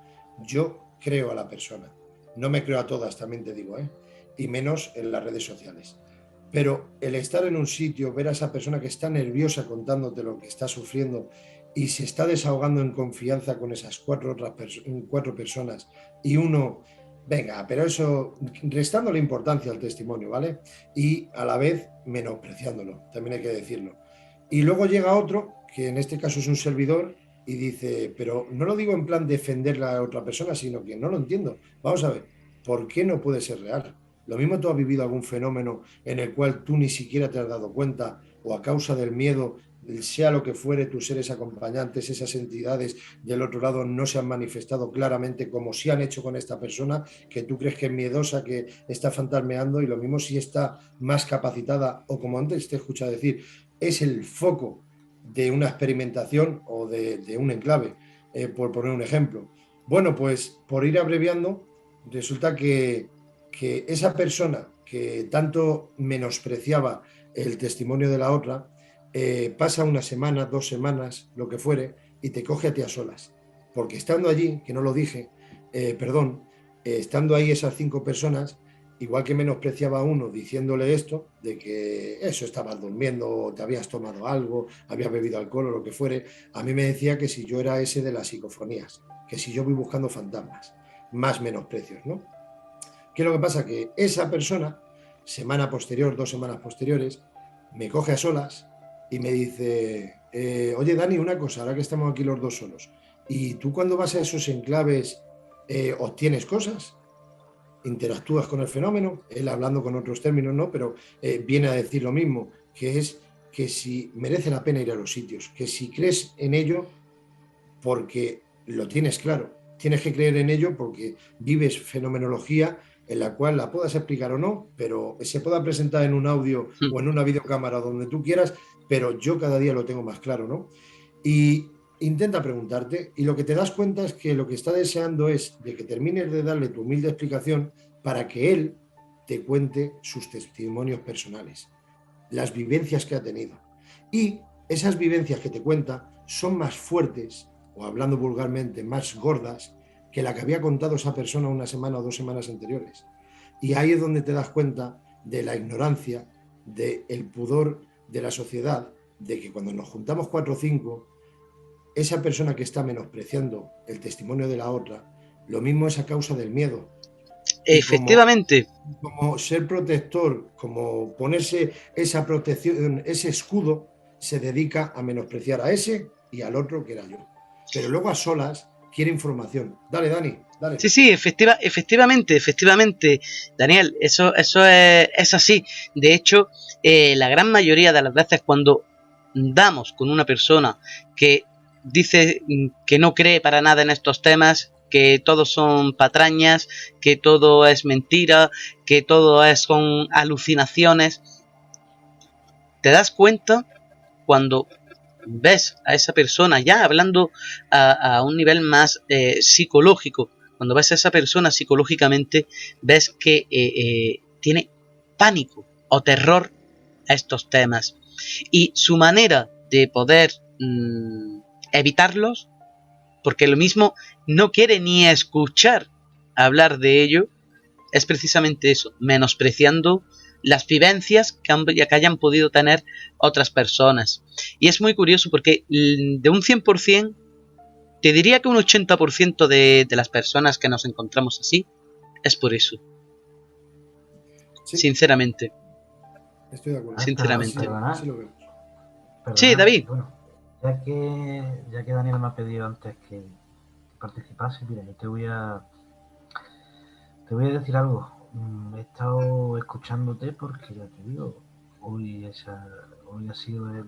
yo creo a la persona. No me creo a todas, también te digo, ¿eh? Y menos en las redes sociales. Pero el estar en un sitio, ver a esa persona que está nerviosa contándote lo que está sufriendo y se está desahogando en confianza con esas 4 personas y uno, venga, pero eso restando la importancia al testimonio, ¿vale? Y a la vez menospreciándolo, también hay que decirlo. Y luego llega otro, que en este caso es un servidor, y dice, pero no lo digo en plan defender a la otra persona, sino que no lo entiendo. Vamos a ver, ¿por qué no puede ser real? Lo mismo tú has vivido algún fenómeno en el cual tú ni siquiera te has dado cuenta o a causa del miedo, sea lo que fuere, tus seres acompañantes, esas entidades del otro lado no se han manifestado claramente como si han hecho con esta persona, que tú crees que es miedosa, que está fantasmeando y lo mismo si está más capacitada o como antes te he escuchado decir, es el foco de una experimentación o de un enclave, por poner un ejemplo. Bueno, pues por ir abreviando, resulta que esa persona que tanto menospreciaba el testimonio de la otra, pasa una semana, 2 semanas, lo que fuere, y te coge a ti a solas. Porque estando allí, que no lo dije, estando ahí esas 5 personas, igual que menospreciaba a uno diciéndole esto, de que eso estabas durmiendo, te habías tomado algo, habías bebido alcohol o lo que fuere, a mí me decía que si yo era ese de las psicofonías, que si yo voy buscando fantasmas, más menosprecios, ¿no? ¿Qué es lo que pasa? Que esa persona, semana posterior, 2 semanas posteriores, me coge a solas y me dice, oye Dani, una cosa, ahora que estamos aquí los dos solos, ¿y tú cuando vas a esos enclaves obtienes cosas? ¿Interactúas con el fenómeno? Él hablando con otros términos, ¿no? Pero viene a decir lo mismo, que es que si merece la pena ir a los sitios, que si crees en ello, porque lo tienes claro. Tienes que creer en ello porque vives fenomenología en la cual la puedas explicar o no, pero se pueda presentar en un audio o en una videocámara donde tú quieras, pero yo cada día lo tengo más claro, ¿no? Y intenta preguntarte, y lo que te das cuenta es que lo que está deseando es de que termines de darle tu humilde explicación para que él te cuente sus testimonios personales, las vivencias que ha tenido. Y esas vivencias que te cuenta son más fuertes, o hablando vulgarmente, más gordas, que la que había contado esa persona una semana o 2 semanas anteriores. Y ahí es donde te das cuenta de la ignorancia, del pudor de la sociedad, de que cuando nos juntamos 4 o 5, esa persona que está menospreciando el testimonio de la otra, lo mismo es a causa del miedo. Y Efectivamente. como ser protector, como ponerse esa protección, ese escudo, se dedica a menospreciar a ese y al otro que era yo. Pero luego a solas quiere información. Dale, Dani, dale. Sí, sí, efectivamente, Daniel, eso es así. De hecho, la gran mayoría de las veces cuando damos con una persona que dice que no cree para nada en estos temas, que todos son patrañas, que todo es mentira, que todo son alucinaciones, te das cuenta cuando ves a esa persona ya hablando a un nivel más psicológico, cuando ves a esa persona psicológicamente, ves que tiene pánico o terror a estos temas. Y su manera de poder evitarlos, porque lo mismo no quiere ni escuchar hablar de ello, es precisamente eso, menospreciando las vivencias que hayan podido tener otras personas. Y es muy curioso porque de un 100%, te diría que un 80% de las personas que nos encontramos así, es por eso. Sí, Sinceramente. estoy de acuerdo. Sinceramente. Así lo vemos. Sí, David. Bueno, ya que Daniel me ha pedido antes que participase, mira, yo te voy a decir algo. He estado escuchándote porque ya te digo, hoy ha sido el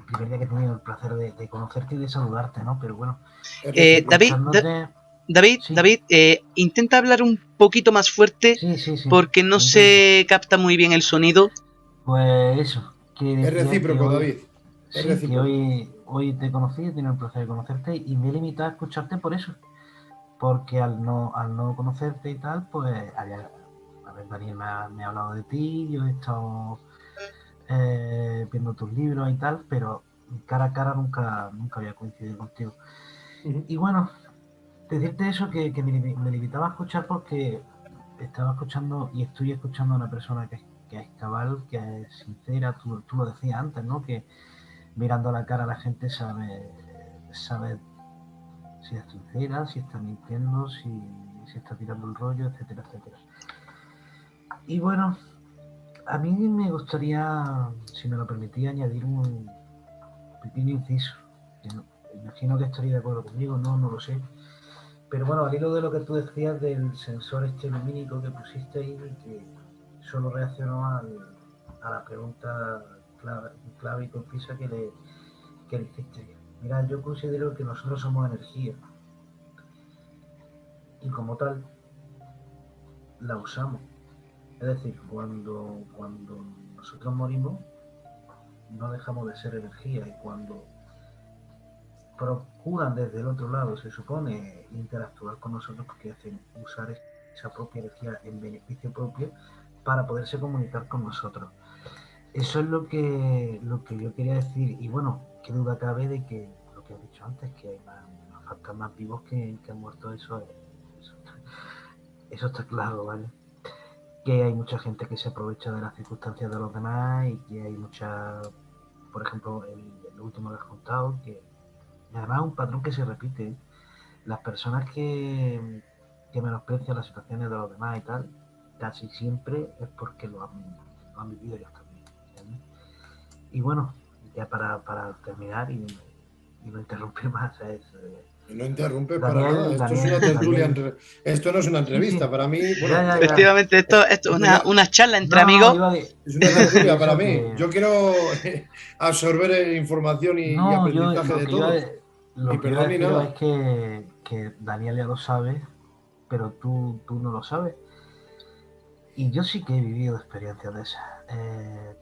primer día que he tenido el placer de conocerte y de saludarte, ¿no? Pero bueno, David, escuchándote... Sí, David, intenta hablar un poquito más fuerte sí, porque no lo intento. se capta muy bien el sonido. Pues eso, que Es decía que recíproco, hoy, David. Es sí, que recíproco. hoy te conocí, he tenido el placer de conocerte y me he limitado a escucharte por eso. Porque al no conocerte y tal, pues, a ver, Daniel me ha hablado de ti, yo he estado viendo tus libros y tal, pero cara a cara nunca había coincidido contigo. Uh-huh. Y bueno, decirte eso, que me limitaba a escuchar porque estaba escuchando y estoy escuchando a una persona que es cabal, que es sincera, tú lo decías antes, ¿no? Que mirando a la cara a la gente sabe si es sincera, si está mintiendo, si está tirando el rollo, etcétera, etcétera. Y bueno, a mí me gustaría, si me lo permitía, añadir un pequeño inciso. Que imagino que estaría de acuerdo conmigo, no lo sé. Pero bueno, al hilo de lo que tú decías del sensor este lumínico que pusiste ahí, que solo reaccionó a la pregunta clave y concisa que le hiciste. Mira, yo considero que nosotros somos energía y como tal la usamos. Es decir, cuando nosotros morimos, no dejamos de ser energía, y cuando procuran desde el otro lado, se supone, interactuar con nosotros, porque hacen usar esa propia energía en beneficio propio para poderse comunicar con nosotros. Eso es lo que yo quería decir. Y bueno, qué duda cabe de que lo que he dicho antes, que hay más fantasmas vivos que han muerto, eso está claro, ¿vale? Que hay mucha gente que se aprovecha de las circunstancias de los demás, y que hay mucha, por ejemplo, el último que has contado, que además es un patrón que se repite. Las personas que menosprecian las situaciones de los demás y tal, casi siempre es porque lo han vivido ellos también, ¿entiendes? Y bueno, ya para terminar y no interrumpir más, No interrumpes para nada. Daniel, Esto es una tertulia. Daniel. Esto no es una Sí, sí, entrevista. Para mí, ya, bueno, ya, ya. Efectivamente, esto es una charla entre No, amigos. es una iba a decir tertulia para eso, mí. que Yo quiero absorber información y no, yo aprendizaje de todos. Ni lo que iba a perdón ni deciros nada. es que Daniel ya lo sabe, pero tú no lo sabes. Y yo sí que he vivido experiencias de esas,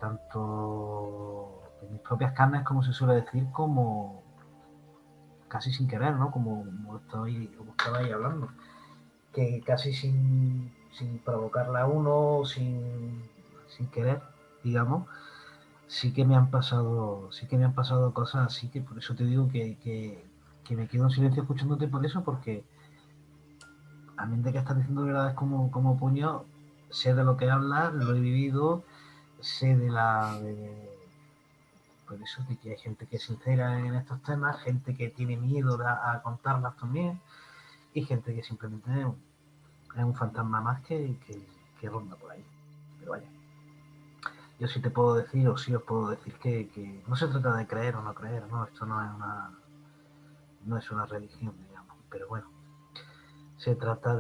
tanto en mis propias carnes, como se suele decir, como casi sin querer, ¿no? Como estaba ahí hablando, que casi sin provocarla a uno, sin querer, digamos, sí que me han pasado cosas así, que por eso te digo que me quedo en silencio escuchándote por eso, porque a mí de que estás diciendo verdades como puño, sé de lo que hablas, lo he vivido, sé por eso, de que hay gente que es sincera en estos temas, gente que tiene miedo a contarlas también, y gente que simplemente es un fantasma más que ronda por ahí. Pero vaya, yo sí te puedo decir, o sí os puedo decir que no se trata de creer o no creer, ¿no? Esto no es una religión, digamos, pero bueno, se trata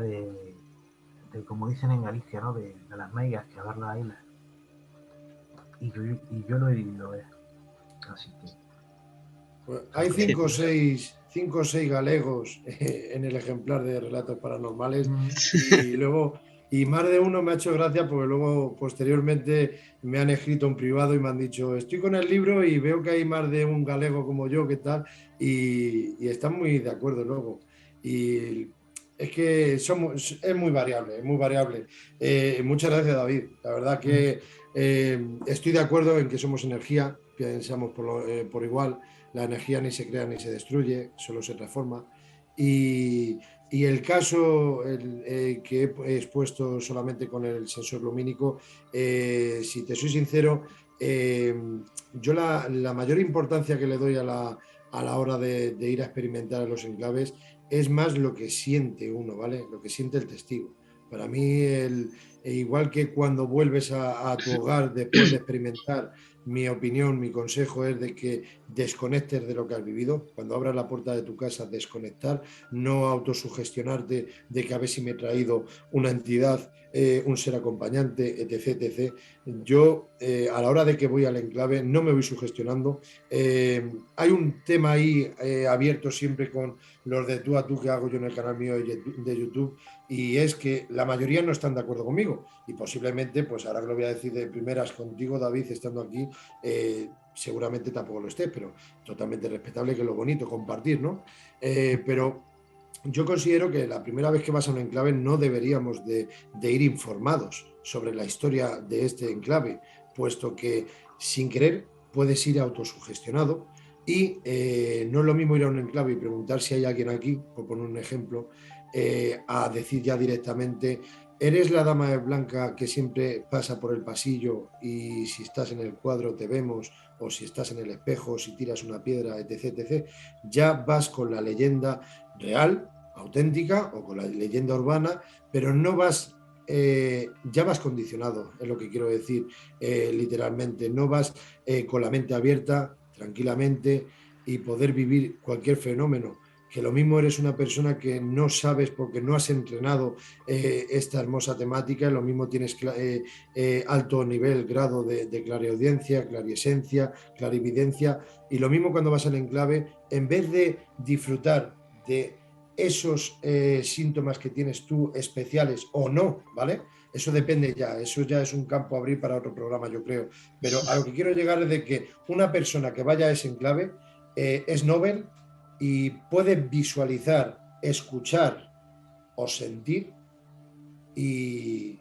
como dicen en Galicia, ¿no? De las meigas que agarran la isla. Y yo lo he vivido, así que Pues hay aprovecho. cinco o seis galegos en el ejemplar de Relatos Paranormales Mm, y luego, y más de uno me ha hecho gracia porque luego posteriormente me han escrito en privado y me han dicho, estoy con el libro y veo que hay más de un galego como yo, ¿qué tal? Y están muy de acuerdo luego. Y es que es muy variable, es muy variable. Muchas gracias, David. La verdad mm. que estoy de acuerdo en que somos energía, pensamos por igual. La energía ni se crea ni se destruye, solo se transforma. Y el caso que he expuesto solamente con el sensor lumínico, si te soy sincero, yo la mayor importancia que le doy a la hora de ir a experimentar a los enclaves es más lo que siente uno, ¿vale? Lo que siente el testigo. Para mí, igual que cuando vuelves a tu hogar después de experimentar, mi opinión, mi consejo es de que desconectes de lo que has vivido. Cuando abras la puerta de tu casa, desconectar, no autosugestionarte de que a ver si me he traído una entidad, un ser acompañante, etc. etc. Yo, a la hora de que voy al enclave, no me voy sugestionando. Hay un tema ahí abierto siempre con los de tú a tú que hago yo en el canal mío de YouTube, y es que la mayoría no están de acuerdo conmigo y posiblemente, pues ahora que lo voy a decir de primeras contigo, David, estando aquí, seguramente tampoco lo esté, pero totalmente respetable, que es lo bonito, compartir, ¿no? Pero yo considero que la primera vez que vas a un enclave no deberíamos de ir informados sobre la historia de este enclave, puesto que sin querer puedes ir autosugestionado y no es lo mismo ir a un enclave y preguntar si hay alguien aquí, por poner un ejemplo, a decir ya directamente, eres la dama blanca que siempre pasa por el pasillo y si estás en el cuadro te vemos, o si estás en el espejo, si tiras una piedra, etc, etc. Ya vas con la leyenda real, auténtica, o con la leyenda urbana, pero no vas, ya vas condicionado, es lo que quiero decir, literalmente, no vas con la mente abierta, tranquilamente, y poder vivir cualquier fenómeno, que lo mismo eres una persona que no sabes porque no has entrenado esta hermosa temática, lo mismo tienes alto nivel, grado de clariaudiencia, clariesencia, clarividencia, y lo mismo cuando vas al enclave, en vez de disfrutar de esos síntomas que tienes tú especiales o no, ¿vale? Eso depende ya, eso ya es un campo a abrir para otro programa, yo creo. Pero a lo que quiero llegar es de que una persona que vaya a ese enclave es Nobel y puede visualizar, escuchar o sentir, y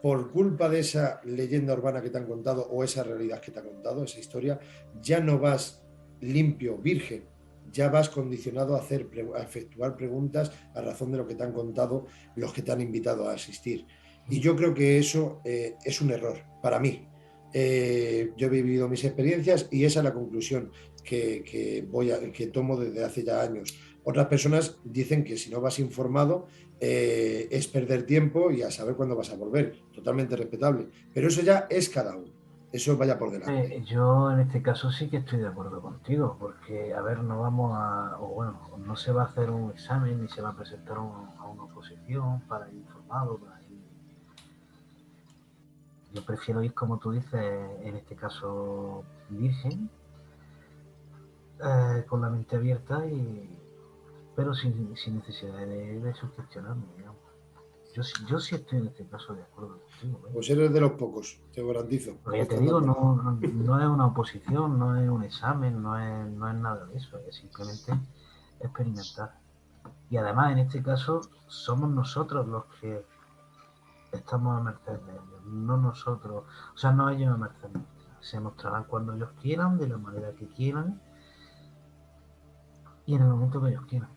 por culpa de esa leyenda urbana que te han contado o esa realidad que te han contado, esa historia, ya no vas limpio, virgen, ya vas condicionado a efectuar preguntas a razón de lo que te han contado los que te han invitado a asistir. Y yo creo que eso es un error para mí. Yo he vivido mis experiencias y esa es la conclusión que tomo desde hace ya años. Otras personas dicen que si no vas informado es perder tiempo y a saber cuándo vas a volver. Totalmente respetable. Pero eso ya es cada uno. Eso vaya por delante. Yo en este caso sí que estoy de acuerdo contigo, porque, a ver, no vamos a, o bueno, no se va a hacer un examen ni se va a presentar a una oposición para ir informado, para ir. Yo prefiero ir, como tú dices, en este caso virgen, con la mente abierta, pero sin necesidad de sugestionarme, digamos. Yo sí estoy en este caso de acuerdo contigo. Pues eres de los pocos, te garantizo. Porque ya te digo, no es una oposición, no es un examen, no es nada de eso, es simplemente experimentar. Y además, en este caso, somos nosotros los que estamos a merced de ellos, no nosotros, o sea, no ellos a merced nuestra. Se mostrarán cuando ellos quieran, de la manera que quieran y en el momento que ellos quieran.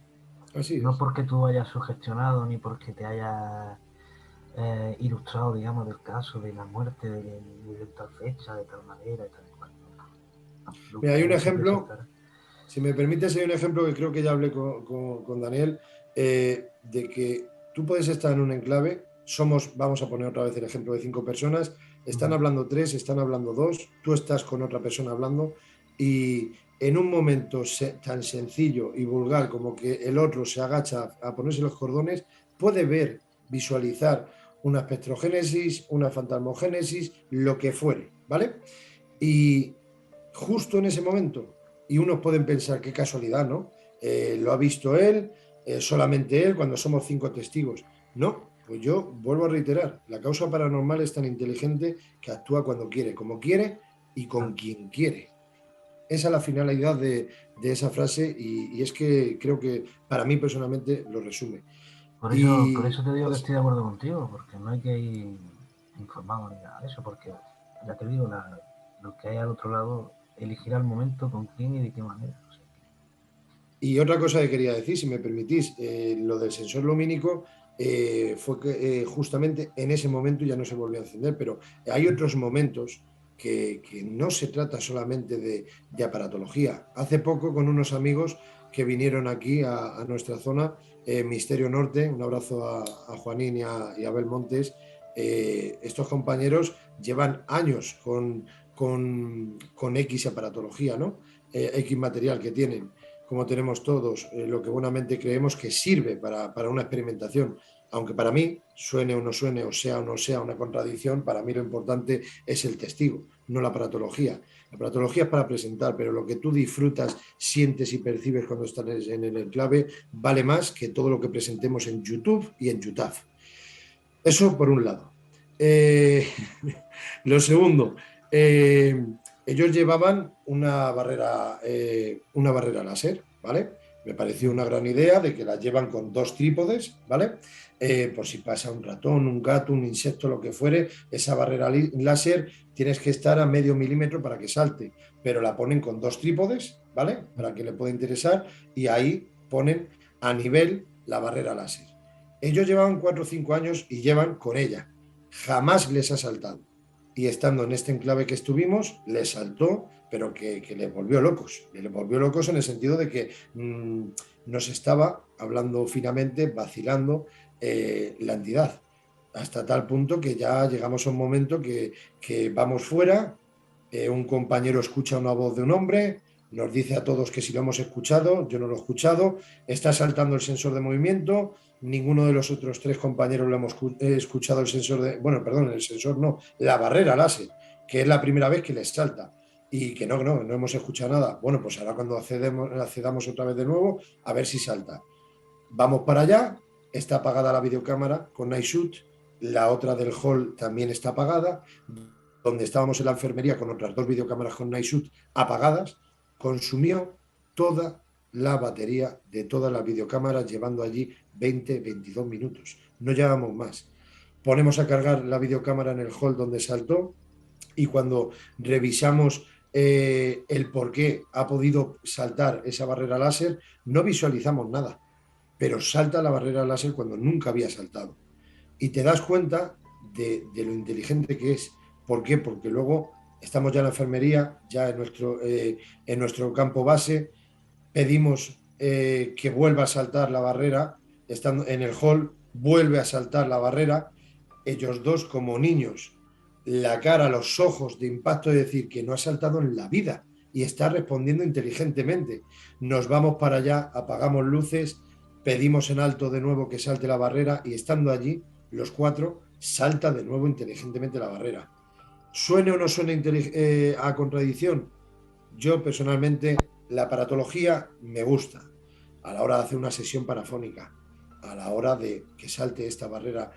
Así es. No porque tú hayas sugestionado ni porque te hayas ilustrado, digamos, del caso de la muerte de tal fecha, de tal manera, de tal cual. Mira, hay un ejemplo, si me permites, hay un ejemplo que creo que ya hablé con Daniel, de que tú puedes estar en un enclave, vamos a poner otra vez el ejemplo de 5 personas, están hablando 3, están hablando 2, tú estás con otra persona hablando y en un momento tan sencillo y vulgar como que el otro se agacha a ponerse los cordones, puede ver, visualizar una espectrogénesis, una fantasmogénesis, lo que fuere, ¿vale? Y justo en ese momento, y unos pueden pensar, qué casualidad, ¿no? Lo ha visto él, solamente él, cuando somos 5 testigos. No, pues yo vuelvo a reiterar, la causa paranormal es tan inteligente que actúa cuando quiere, como quiere y con quien quiere. Esa es la finalidad de esa frase y es que creo que para mí personalmente lo resume. Por Y eso te digo que pues, estoy de acuerdo contigo, porque no hay que ir informado ni nada de eso, porque ya te digo, lo que hay al otro lado elegirá el momento, con quién y de qué manera. O sea, y otra cosa que quería decir, si me permitís, lo del sensor lumínico fue que justamente en ese momento ya no se volvió a encender, pero hay otros momentos que no se trata solamente de aparatología. Hace poco con unos amigos que vinieron aquí a nuestra zona, Misterio Norte, un abrazo a Juanín y a Abel Montes, estos compañeros llevan años con X aparatología, ¿no? X material que tienen como tenemos todos, lo que buenamente creemos que sirve para una experimentación. Aunque para mí, suene o no sea una contradicción, para mí lo importante es el testigo, no la aparatología. La aparatología es para presentar, pero lo que tú disfrutas, sientes y percibes cuando estás en el enclave vale más que todo lo que presentemos en YouTube y en YouTube. Eso por un lado. Lo segundo, ellos llevaban una barrera láser, ¿vale? Me pareció una gran idea de que la llevan con 2 trípodes, ¿vale? Por si pasa un ratón, un gato, un insecto, lo que fuere, esa barrera láser tienes que estar a medio milímetro para que salte, pero la ponen con 2 trípodes, ¿vale? Para que le pueda interesar y ahí ponen a nivel la barrera láser. Ellos llevaban 4 o 5 años y llevan con ella. Jamás les ha saltado. Y estando en este enclave que estuvimos, les saltó, pero que les volvió locos. Les volvió locos en el sentido de que nos estaba, hablando finamente, vacilando la entidad. Hasta tal punto que ya llegamos a un momento que vamos fuera, un compañero escucha una voz de un hombre, nos dice a todos que si lo hemos escuchado, yo no lo he escuchado, está saltando el sensor de movimiento, ninguno de los otros 3 compañeros lo hemos escuchado el sensor de, bueno, perdón, el sensor no, la barrera láser, que es la primera vez que les salta y que no hemos escuchado nada. Bueno, pues ahora cuando accedamos otra vez de nuevo, a ver si salta. Vamos para allá, está apagada la videocámara con Night Shoot, la otra del hall también está apagada, donde estábamos en la enfermería con otras 2 videocámaras con Night Shoot apagadas, consumió toda la batería de todas las videocámaras, llevando allí 20-22 minutos. No llevamos más. Ponemos a cargar la videocámara en el hall donde saltó, y cuando revisamos el por qué ha podido saltar esa barrera láser, no visualizamos nada, pero salta la barrera láser cuando nunca había saltado. Y te das cuenta de lo inteligente que es. ¿Por qué? Porque luego estamos ya en la enfermería, ya en nuestro campo base, pedimos que vuelva a saltar la barrera, estando en el hall, vuelve a saltar la barrera, ellos dos como niños, la cara, los ojos de impacto de decir que no ha saltado en la vida y está respondiendo inteligentemente. Nos vamos para allá, apagamos luces, pedimos en alto de nuevo que salte la barrera y estando allí, los 4, salta de nuevo inteligentemente la barrera. ¿Suene o no suene a contradicción? Yo personalmente la aparatología me gusta a la hora de hacer una sesión parafónica, a la hora de que salte esta barrera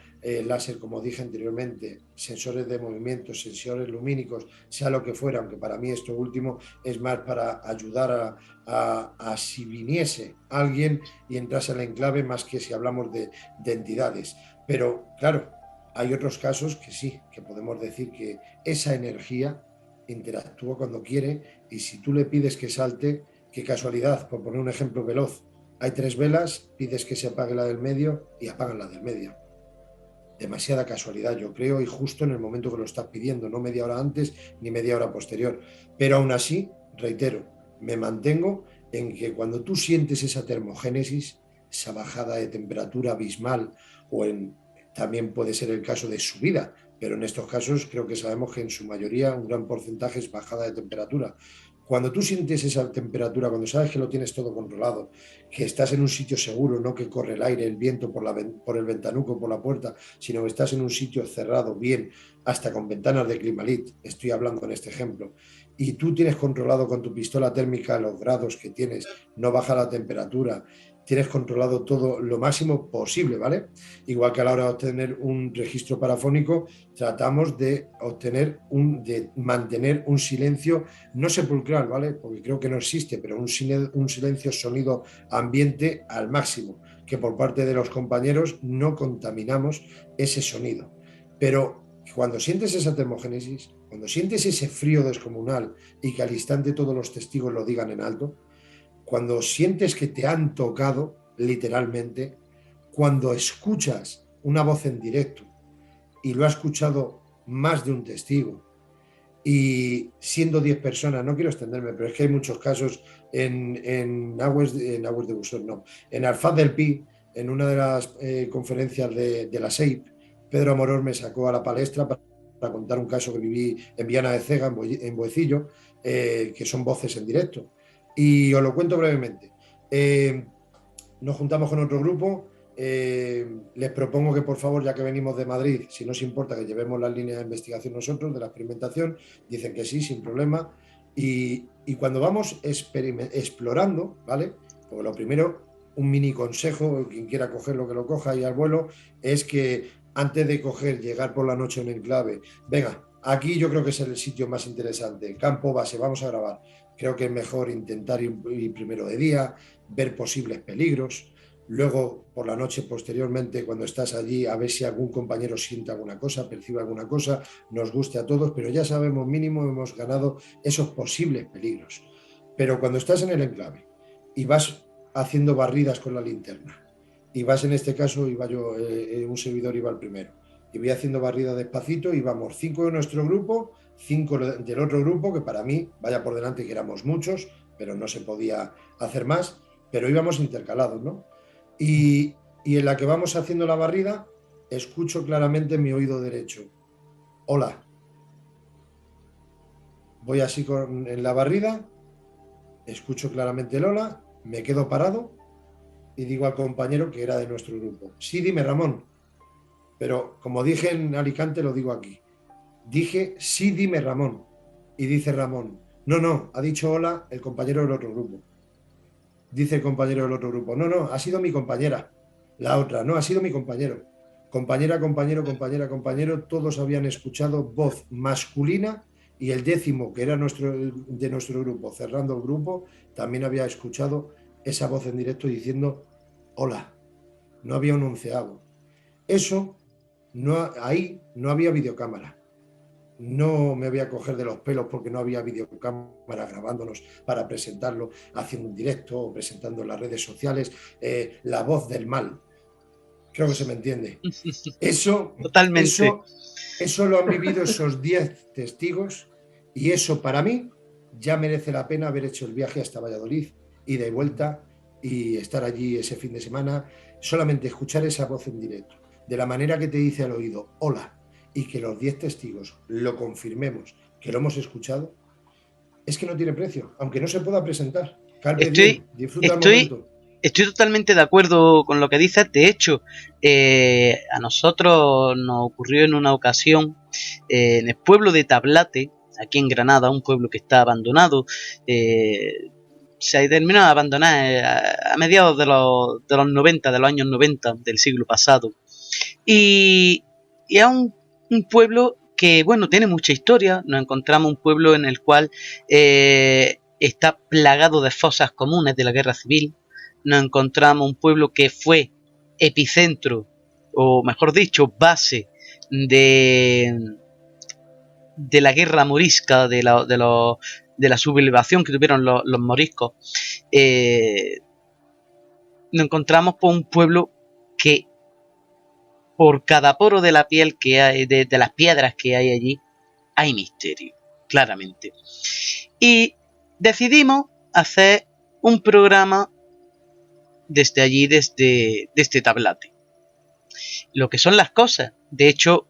láser, como dije anteriormente, sensores de movimiento, sensores lumínicos, sea lo que fuera, aunque para mí esto último es más para ayudar a si viniese alguien y entrase al enclave, más que si hablamos de entidades. Pero claro, hay otros casos que sí, que podemos decir que esa energía interactúa cuando quiere, y si tú le pides que salte, qué casualidad, por poner un ejemplo veloz, hay 3 velas, pides que se apague la del medio y apagan la del medio. Demasiada casualidad, yo creo, y justo en el momento que lo estás pidiendo, no media hora antes ni media hora posterior. Pero aún así, reitero, me mantengo en que cuando tú sientes esa termogénesis, esa bajada de temperatura abismal, también puede ser el caso de subida, pero en estos casos creo que sabemos que en su mayoría un gran porcentaje es bajada de temperatura. Cuando tú sientes esa temperatura, cuando sabes que lo tienes todo controlado, que estás en un sitio seguro, no que corre el aire, el viento por el ventanuco, por la puerta, sino que estás en un sitio cerrado, bien, hasta con ventanas de Climalit, estoy hablando en este ejemplo, y tú tienes controlado con tu pistola térmica los grados que tienes, no baja la temperatura, tienes controlado todo lo máximo posible, ¿vale? Igual que a la hora de obtener un registro parafónico, tratamos de de mantener un silencio no sepulcral, ¿vale? Porque creo que no existe, pero un silencio sonido ambiente al máximo, que por parte de los compañeros no contaminamos ese sonido. Pero cuando sientes esa termogénesis, cuando sientes ese frío descomunal y que al instante todos los testigos lo digan en alto, cuando sientes que te han tocado literalmente, cuando escuchas una voz en directo y lo ha escuchado más de un testigo, y siendo 10 personas, no quiero extenderme, pero es que hay muchos casos en Aguas de Busón, no, en Alfaz del Pi, en una de las conferencias de la SEIP, Pedro Amorós me sacó a la palestra para contar un caso que viví en Viana de Cega, en Boecillo, que son voces en directo. Y os lo cuento brevemente. Nos juntamos con otro grupo. Les propongo que por favor, ya que venimos de Madrid, si no os importa que llevemos las líneas de investigación nosotros, de la experimentación, dicen que sí, sin problema. Y cuando vamos explorando, ¿vale? Porque lo primero, un mini consejo, quien quiera cogerlo que lo coja y al vuelo, es que antes de llegar por la noche a un enclave, venga, aquí yo creo que es el sitio más interesante, campo base, vamos a grabar. Creo que es mejor intentar ir primero de día, ver posibles peligros. Luego, por la noche, posteriormente, cuando estás allí, a ver si algún compañero siente alguna cosa, percibe alguna cosa, nos guste a todos, pero ya sabemos, mínimo hemos ganado esos posibles peligros. Pero cuando estás en el enclave y vas haciendo barridas con la linterna, y vas en este caso, iba yo, un servidor iba al primero, y voy haciendo barrida despacito, y vamos 5 de nuestro grupo, 5 del otro grupo, que para mí, vaya por delante que éramos muchos, pero no se podía hacer más, pero íbamos intercalados, ¿no? Y en la que vamos haciendo la barrida, escucho claramente en mi oído derecho: hola. Voy así en la barrida, escucho claramente el hola, me quedo parado y digo al compañero que era de nuestro grupo: sí, dime, Ramón. Pero como dije en Alicante, lo digo aquí. Dije: sí, dime, Ramón. Y dice Ramón: no, no, ha dicho hola el compañero del otro grupo. dice el compañero del otro grupo, no, ha sido mi compañera. La otra, no, ha sido mi compañero. Compañera, compañero, compañera, compañero, todos habían escuchado voz masculina y el 10º, que era de nuestro grupo, cerrando el grupo, también había escuchado esa voz en directo diciendo hola. No había un 11º. Eso, ahí no había videocámara. No me voy a coger de los pelos porque no había videocámara grabándonos para presentarlo, haciendo un directo o presentando en las redes sociales, la voz del mal. Creo que se me entiende. Eso, Totalmente. eso, eso lo han vivido esos 10 testigos y eso para mí ya merece la pena haber hecho el viaje hasta Valladolid y de vuelta y estar allí ese fin de semana, solamente escuchar esa voz en directo, de la manera que te dice al oído, hola, y que los 10 testigos lo confirmemos, que lo hemos escuchado, es que no tiene precio, aunque no se pueda presentar. Carpe Estoy, diem, disfruta el estoy, momento. estoy totalmente de acuerdo con lo que dices. De hecho, a nosotros nos ocurrió en una ocasión en el pueblo de Tablate, aquí en Granada, un pueblo que está abandonado. Se terminó de abandonar a mediados de los 90, de los años 90 del siglo pasado. Y es un pueblo que, bueno, tiene mucha historia. Nos encontramos un pueblo en el cual está plagado de fosas comunes de la guerra civil. Nos encontramos un pueblo que fue epicentro, o mejor dicho, base de la guerra morisca, de la sublevación que tuvieron los moriscos. Nos encontramos por un pueblo que por cada poro de la piel que hay, de las piedras que hay allí, hay misterio, claramente. Y decidimos hacer un programa desde allí, desde Tablate. Lo que son las cosas. De hecho,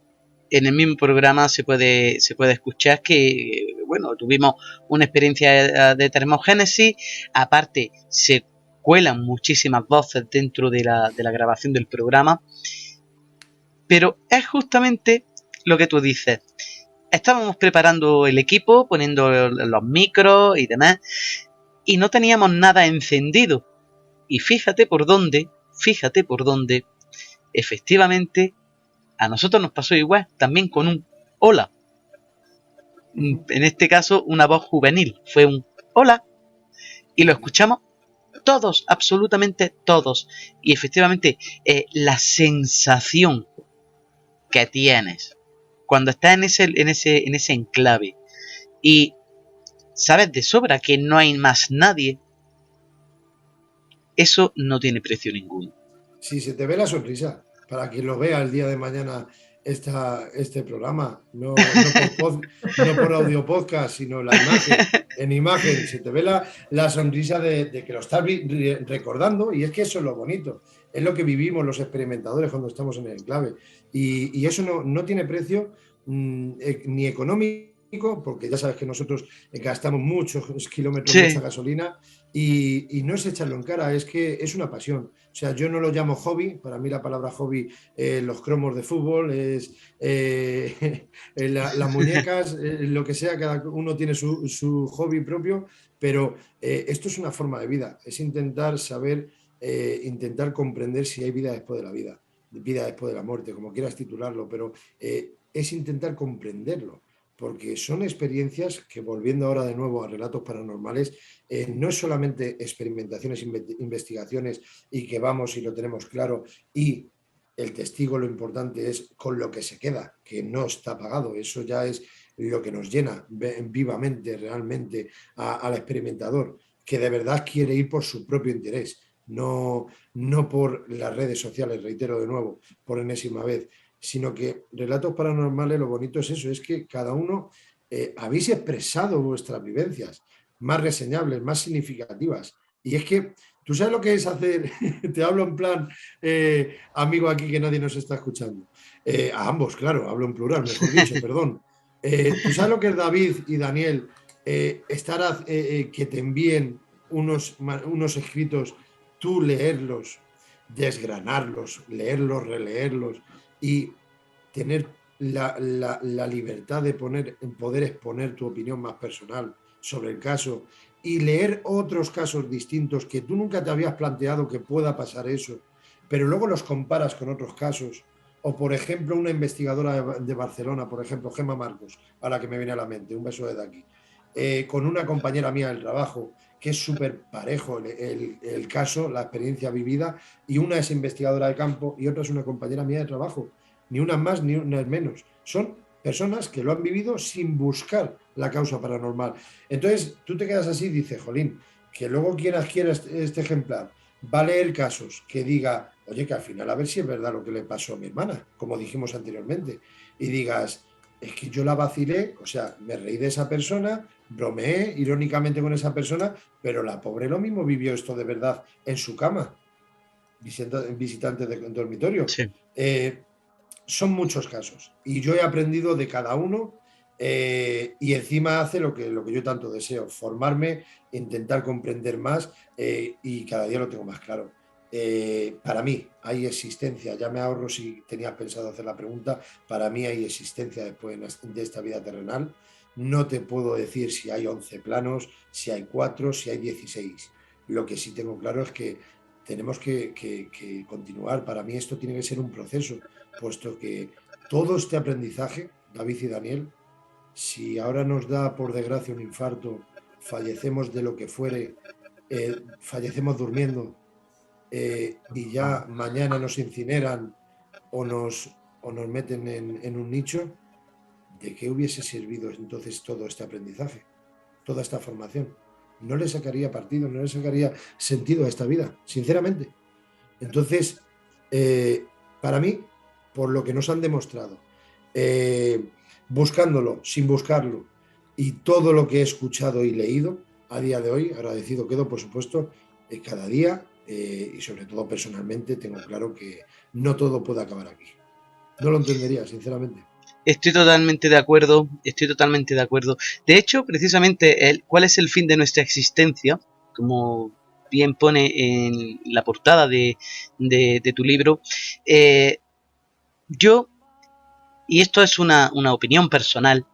en el mismo programa se puede escuchar que, bueno, tuvimos una experiencia de termogénesis. Aparte, se cuelan muchísimas voces dentro de la grabación del programa. Pero es justamente lo que tú dices. Estábamos preparando el equipo, poniendo los micros y demás, y no teníamos nada encendido. Y fíjate por dónde, efectivamente, a nosotros nos pasó igual, también con un hola. En este caso, una voz juvenil. Fue un hola. Y lo escuchamos todos, absolutamente todos. Y efectivamente, la sensación que tienes cuando estás en ese enclave y sabes de sobra que no hay más nadie, eso no tiene precio ninguno. Si se te ve la sonrisa, para quien lo vea el día de mañana este programa, no por audio podcast, sino la imagen, en imagen, se te ve la sonrisa de que lo estás recordando y es que eso es lo bonito, es lo que vivimos los experimentadores cuando estamos en el enclave y eso no tiene precio ni económico, porque ya sabes que nosotros gastamos muchos kilómetros, mucha Sí, gasolina y no es echarlo en cara, es que es una pasión. O sea, yo no lo llamo hobby, para mí la palabra hobby, los cromos de fútbol, es las muñecas, lo que sea, cada uno tiene su hobby propio, pero esto es una forma de vida, es intentar saber, intentar comprender si hay vida después de la vida después de la muerte, como quieras titularlo, pero es intentar comprenderlo, porque son experiencias que, volviendo ahora de nuevo a relatos paranormales, no es solamente experimentaciones, investigaciones y que vamos y lo tenemos claro y el testigo lo importante es con lo que se queda, que no está pagado, eso ya es lo que nos llena vivamente, realmente al experimentador, que de verdad quiere ir por su propio interés, no por las redes sociales, reitero de nuevo, por enésima vez, sino que relatos paranormales, lo bonito es eso, es que cada uno habéis expresado vuestras vivencias más reseñables, más significativas. Y es que tú sabes lo que es hacer, te hablo en plan amigo aquí que nadie nos está escuchando. A ambos, claro, hablo en plural, mejor dicho, perdón. Tú sabes lo que es David y Daniel, que te envíen unos escritos, tú leerlos, desgranarlos, leerlos, releerlos y tener la libertad de poder exponer tu opinión más personal sobre el caso y leer otros casos distintos que tú nunca te habías planteado que pueda pasar eso, pero luego los comparas con otros casos, o por ejemplo una investigadora de Barcelona, por ejemplo Gemma Marcos, a la que me viene a la mente, un beso desde aquí, con una compañera mía del trabajo, que es súper parejo el caso, la experiencia vivida, y una es investigadora de campo y otra es una compañera mía de trabajo, ni una más ni una menos, son personas que lo han vivido sin buscar la causa paranormal. Entonces tú te quedas así y dices, jolín, que luego quien adquiera este ejemplar va a leer casos que diga, oye, que al final a ver si es verdad lo que le pasó a mi hermana, como dijimos anteriormente, y digas, es que yo la vacilé, o sea, me reí de esa persona, bromeé irónicamente con esa persona, pero la pobre lo mismo vivió esto de verdad en su cama, visitante de dormitorio. Sí. Son muchos casos y yo he aprendido de cada uno, y encima hace lo que yo tanto deseo, formarme, intentar comprender más, y cada día lo tengo más claro. Para mí hay existencia, ya me ahorro si tenías pensado hacer la pregunta, para mí hay existencia después de esta vida terrenal. No te puedo decir si hay 11 planos, si hay 4, si hay 16. Lo que sí tengo claro es que tenemos que continuar. Para mí esto tiene que ser un proceso, puesto que todo este aprendizaje, David y Daniel, si ahora nos da por desgracia un infarto, fallecemos de lo que fuere, fallecemos durmiendo, y ya mañana nos incineran o nos meten en un nicho, ¿de qué hubiese servido entonces todo este aprendizaje, toda esta formación? No le sacaría partido, no le sacaría sentido a esta vida, sinceramente. Entonces, para mí, por lo que nos han demostrado, buscándolo, sin buscarlo, y todo lo que he escuchado y leído a día de hoy, agradecido quedo, por supuesto, cada día, y sobre todo personalmente, tengo claro que no todo puede acabar aquí. No lo entendería, sinceramente. Estoy totalmente de acuerdo, estoy totalmente de acuerdo. De hecho, precisamente, ¿cuál es el fin de nuestra existencia? Como bien pone en la portada de tu libro, yo, y esto es una opinión personal,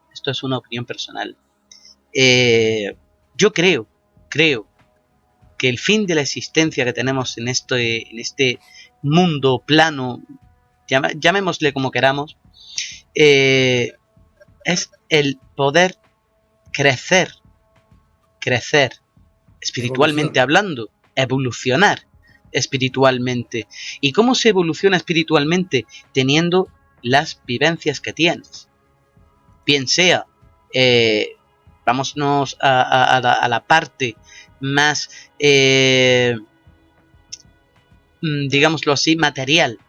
yo creo que el fin de la existencia que tenemos en este mundo plano, llamémosle como queramos, es el poder crecer espiritualmente hablando, evolucionar espiritualmente. ¿Y cómo se evoluciona espiritualmente? Teniendo las vivencias que tienes. Bien sea, vámonos a la parte más, digámoslo así, material.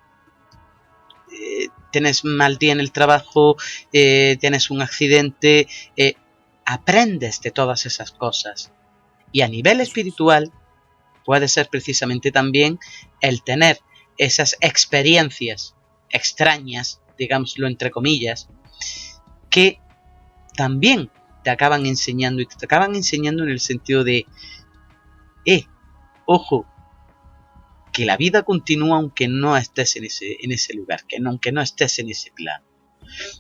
Tienes mal día en el trabajo, tienes un accidente, aprendes de todas esas cosas. Y a nivel espiritual puede ser precisamente también el tener esas experiencias extrañas, digámoslo entre comillas, que también te acaban enseñando, y te acaban enseñando en el sentido de, ojo, que la vida continúa aunque no estés en ese lugar, aunque no estés en ese plano.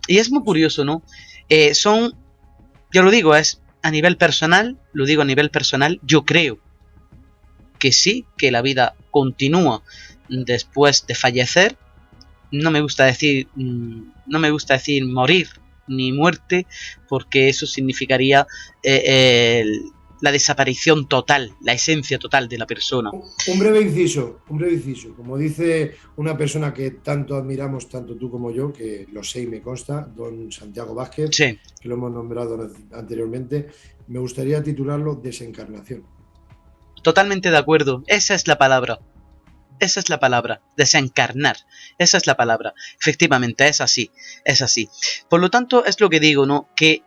Y es muy curioso, ¿no? Ya lo digo, es a nivel personal, yo creo que sí, que la vida continúa después de fallecer. No me gusta decir morir ni muerte, porque eso significaría la desaparición total, la esencia total de la persona. Un breve inciso, como dice una persona que tanto admiramos, tanto tú como yo, que lo sé y me consta, don Santiago Vázquez, sí, que lo hemos nombrado anteriormente, me gustaría titularlo Desencarnación. Totalmente de acuerdo, esa es la palabra, desencarnar, esa es la palabra, efectivamente, es así. Por lo tanto, es lo que digo, ¿no? Que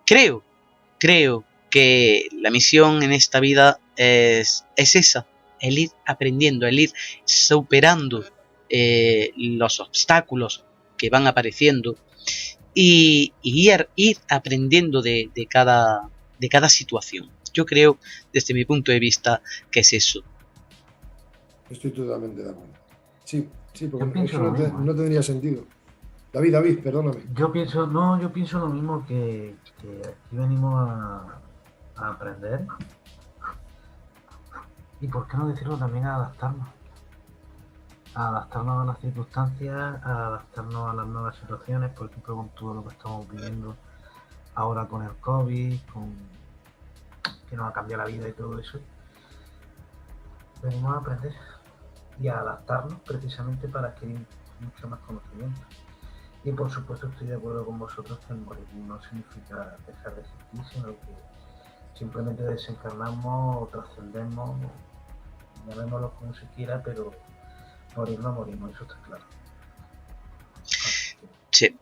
creo que la misión en esta vida es esa, el ir aprendiendo, el ir superando los obstáculos que van apareciendo y ir aprendiendo de cada situación. Yo creo, desde mi punto de vista, que es eso. Estoy totalmente de acuerdo. Sí, porque eso no tendría sentido. David, perdóname. Yo pienso lo mismo, que aquí venimos a a aprender y, por qué no decirlo, también a adaptarnos a las circunstancias, a adaptarnos a las nuevas situaciones, por ejemplo, con todo lo que estamos viviendo ahora con el COVID, con que nos ha cambiado la vida y todo eso. Venimos a aprender y a adaptarnos precisamente para adquirir mucho más conocimiento. Y por supuesto estoy de acuerdo con vosotros que el morir no significa dejar de existir, sino que simplemente desencarnamos o trascendemos, llamémoslo como se quiera, pero morir no morimos, eso está claro. Sí.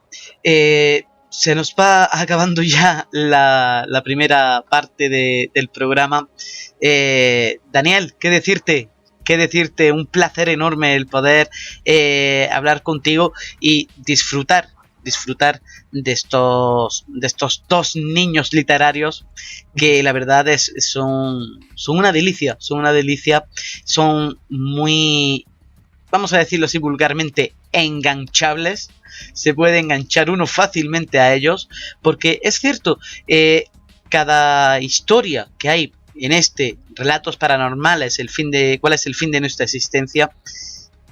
Se nos va acabando ya la primera parte del programa. Daniel, ¿qué decirte? Un placer enorme el poder hablar contigo y disfrutar de estos dos niños literarios que la verdad son una delicia, son muy, vamos a decirlo así vulgarmente, enganchables. Se puede enganchar uno fácilmente a ellos, porque es cierto, cada historia que hay en Relatos Paranormales, cuál es el fin de nuestra existencia,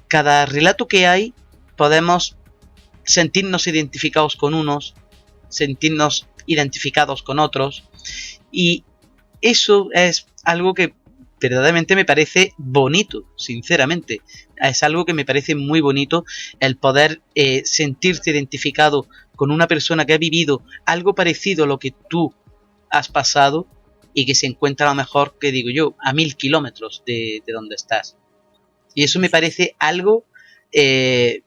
cada relato que hay podemos sentirnos identificados con unos, sentirnos identificados con otros, y eso es algo que verdaderamente me parece bonito, sinceramente. Es algo que me parece muy bonito, el poder sentirte identificado con una persona que ha vivido algo parecido a lo que tú has pasado y que se encuentra a lo mejor, que digo yo, a 1000 kilómetros de donde estás. Y eso me parece algo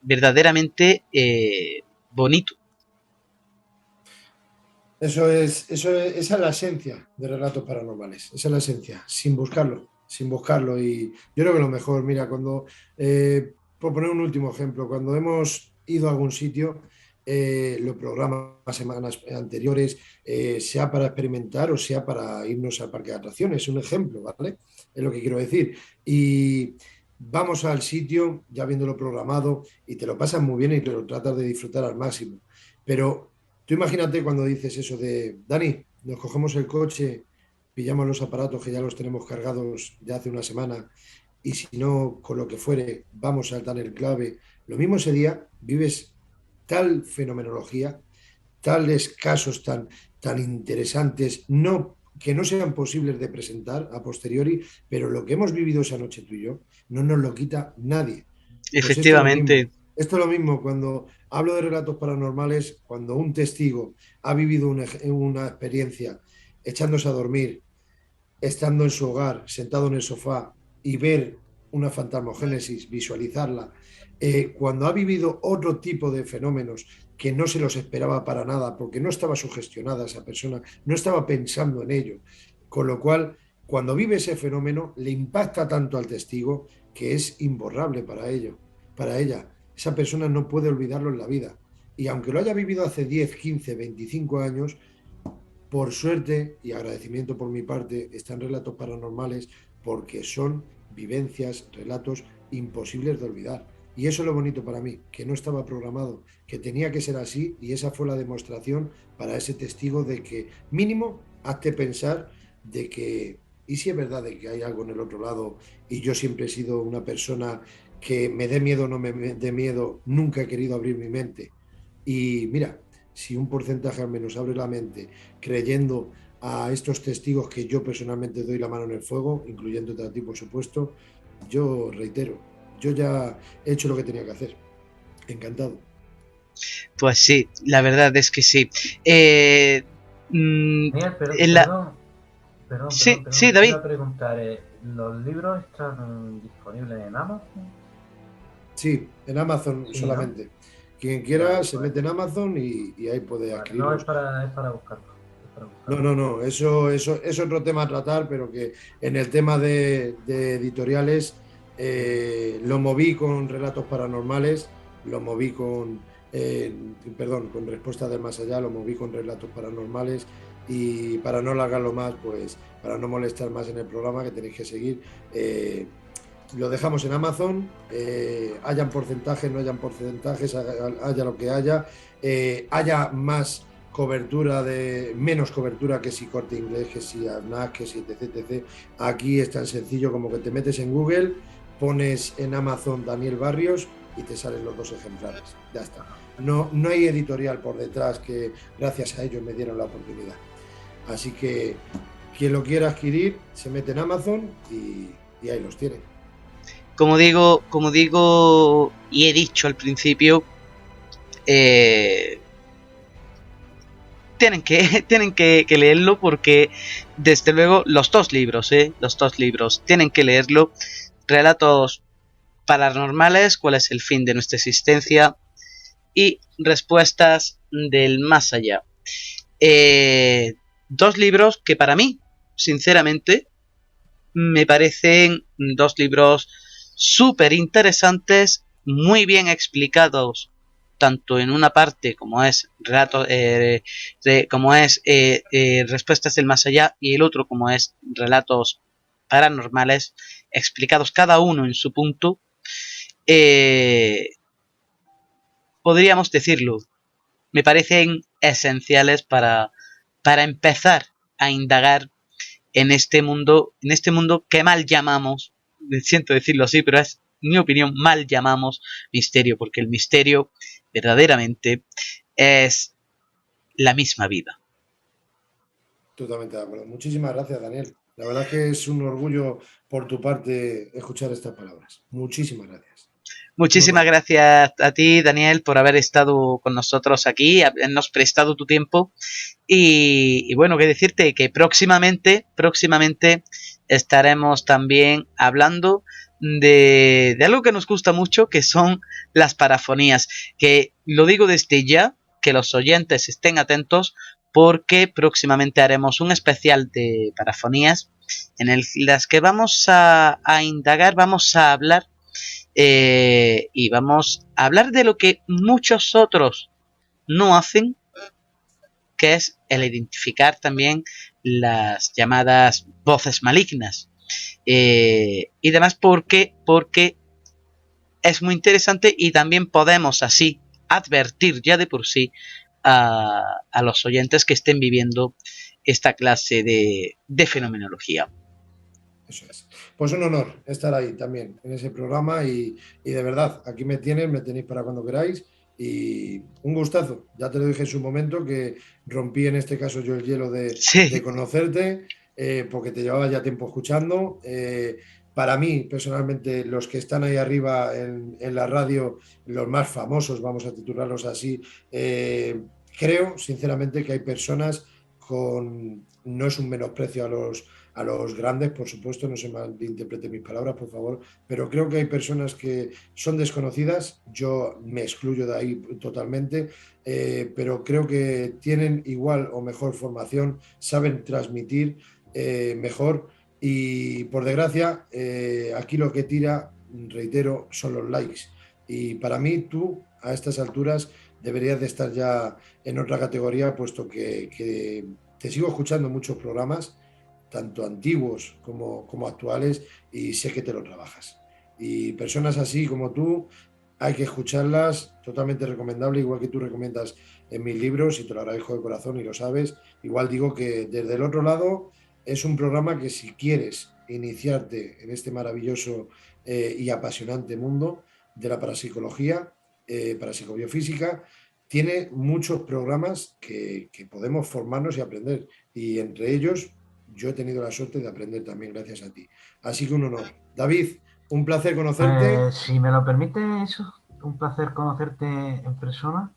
verdaderamente bonito. Esa es la esencia de Relatos Paranormales, esa es la esencia, sin buscarlo. Y yo creo que lo mejor, mira, por poner un último ejemplo, cuando hemos ido a algún sitio, los programas semanas anteriores, sea para experimentar o sea para irnos al parque de atracciones, un ejemplo, ¿vale? Es lo que quiero decir. Y vamos al sitio ya viéndolo programado y te lo pasas muy bien y te lo tratas de disfrutar al máximo. Pero tú imagínate cuando dices eso de, Dani, nos cogemos el coche, pillamos los aparatos que ya los tenemos cargados ya hace una semana y si no, con lo que fuere, vamos al el clave. Lo mismo ese día, vives tal fenomenología, tales casos tan interesantes, que no sean posibles de presentar a posteriori, pero lo que hemos vivido esa noche tú y yo, no nos lo quita nadie. Pues Efectivamente. Esto es lo mismo cuando hablo de relatos paranormales, cuando un testigo ha vivido una experiencia echándose a dormir, estando en su hogar, sentado en el sofá y ver una fantasmogénesis, visualizarla, cuando ha vivido otro tipo de fenómenos que no se los esperaba para nada, porque no estaba sugestionada esa persona, no estaba pensando en ello, con lo cual, cuando vive ese fenómeno, le impacta tanto al testigo que es imborrable para ella. Esa persona no puede olvidarlo en la vida. Y aunque lo haya vivido hace 10, 15, 25 años, por suerte y agradecimiento por mi parte, están Relatos Paranormales porque son vivencias, relatos imposibles de olvidar. Y eso es lo bonito para mí, que no estaba programado, que tenía que ser así y esa fue la demostración para ese testigo de que mínimo hazte pensar de que, y si es verdad de que hay algo en el otro lado y yo siempre he sido una persona que me dé miedo o no me dé miedo, nunca he querido abrir mi mente. Y mira, si un porcentaje al menos abre la mente creyendo a estos testigos que yo personalmente doy la mano en el fuego, incluyéndote a ti, por supuesto, yo reitero, yo ya he hecho lo que tenía que hacer. Encantado. Pues sí, la verdad es que sí. Miguel, perdón, Sí, te David. iba a preguntar, ¿los libros están disponibles en Amazon? Sí, en Amazon Sí, solamente. ¿no? Quien quiera Vale, se pues, mete en Amazon y ahí puede vale. No, adquirirlos. es para buscarlo. No, eso es otro tema a tratar, pero que en el tema de editoriales lo moví con Relatos Paranormales, lo moví con Respuestas del Más Allá, lo moví con Relatos Paranormales y para no alargarlo más, pues para no molestar más en el programa que tenéis que seguir, lo dejamos en Amazon, hayan porcentajes, no hayan porcentajes, haya lo que haya más cobertura menos cobertura que si Corte Inglés, que si Arnac, que si etc. Aquí es tan sencillo como que te metes en Google, pones en Amazon Daniel Barrios y te salen los 2 ejemplares. Ya está. No hay editorial por detrás, que gracias a ellos me dieron la oportunidad. Así que quien lo quiera adquirir se mete en Amazon y ahí los tiene. Como digo y he dicho al principio, tienen que leerlo, porque desde luego los 2 libros, tienen que leerlo. Relatos paranormales, cuál es el fin de nuestra existencia, y respuestas del más allá. 2 libros que para mí, sinceramente, me parecen 2 libros súper interesantes, muy bien explicados, tanto en una parte como es respuestas del más allá, y el otro como es relatos paranormales, explicados cada uno en su punto. Podríamos decirlo, me parecen esenciales para empezar a indagar en este mundo que mal llamamos, siento decirlo así, pero es mi opinión, mal llamamos misterio, porque el misterio verdaderamente es la misma vida. Totalmente de acuerdo. Muchísimas gracias, Daniel. La verdad es que es un orgullo por tu parte escuchar estas palabras. Muchísimas gracias. Muchísimas gracias a ti, Daniel, por haber estado con nosotros aquí, habernos prestado tu tiempo. Y bueno, qué decirte, que próximamente estaremos también hablando de algo que nos gusta mucho, que son las parafonías. Que lo digo desde ya, que los oyentes estén atentos, porque próximamente haremos un especial de parafonías en las que vamos a indagar, vamos a hablar, y vamos a hablar de lo que muchos otros no hacen, que es el identificar también las llamadas voces malignas, y demás, porque es muy interesante, y también podemos así advertir ya de por sí a los oyentes que estén viviendo esta clase de fenomenología. Eso es. Pues un honor estar ahí también en ese programa y de verdad, aquí me tenéis para cuando queráis, y un gustazo. Ya te lo dije en su momento, que rompí en este caso yo el hielo de conocerte, porque te llevaba ya tiempo escuchando. Para mí, personalmente, los que están ahí arriba en la radio, los más famosos, vamos a titularlos así, creo sinceramente que hay personas no es un menosprecio a los grandes, por supuesto, no se malinterprete mis palabras, por favor, pero creo que hay personas que son desconocidas, yo me excluyo de ahí totalmente, pero creo que tienen igual o mejor formación, saben transmitir mejor, y por desgracia, aquí lo que tira, reitero, son los likes. Y para mí, tú, a estas alturas, deberías de estar ya en otra categoría, puesto que te sigo escuchando muchos programas, tanto antiguos como actuales, y sé que te lo trabajas. Y personas así como tú, hay que escucharlas, totalmente recomendable, igual que tú recomiendas en mis libros, y te lo agradezco de corazón y lo sabes. Igual digo que desde el otro lado es un programa que, si quieres iniciarte en este maravilloso y apasionante mundo de la parapsicología, parapsicobiofísica, tiene muchos programas que podemos formarnos y aprender. Y entre ellos, yo he tenido la suerte de aprender también gracias a ti. Así que un honor. David, un placer conocerte. Si me lo permite, eso, un placer conocerte en persona.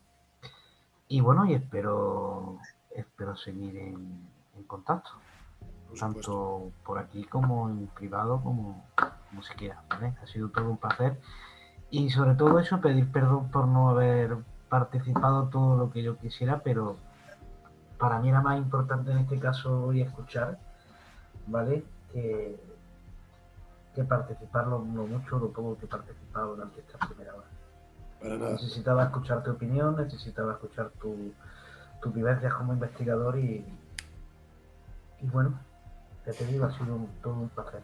Y bueno, y espero seguir en contacto, tanto por aquí como en privado, como se quiera, ¿vale? Ha sido todo un placer. Y sobre todo eso, pedir perdón por no haber participado todo lo que yo quisiera, pero para mí era más importante en este caso hoy escuchar, ¿vale? Que participar lo mucho, lo poco que he participado durante esta primera hora. Para nada. Necesitaba escuchar tu opinión, necesitaba escuchar tu vivencias como investigador, y bueno, ya te digo, ha sido todo un placer.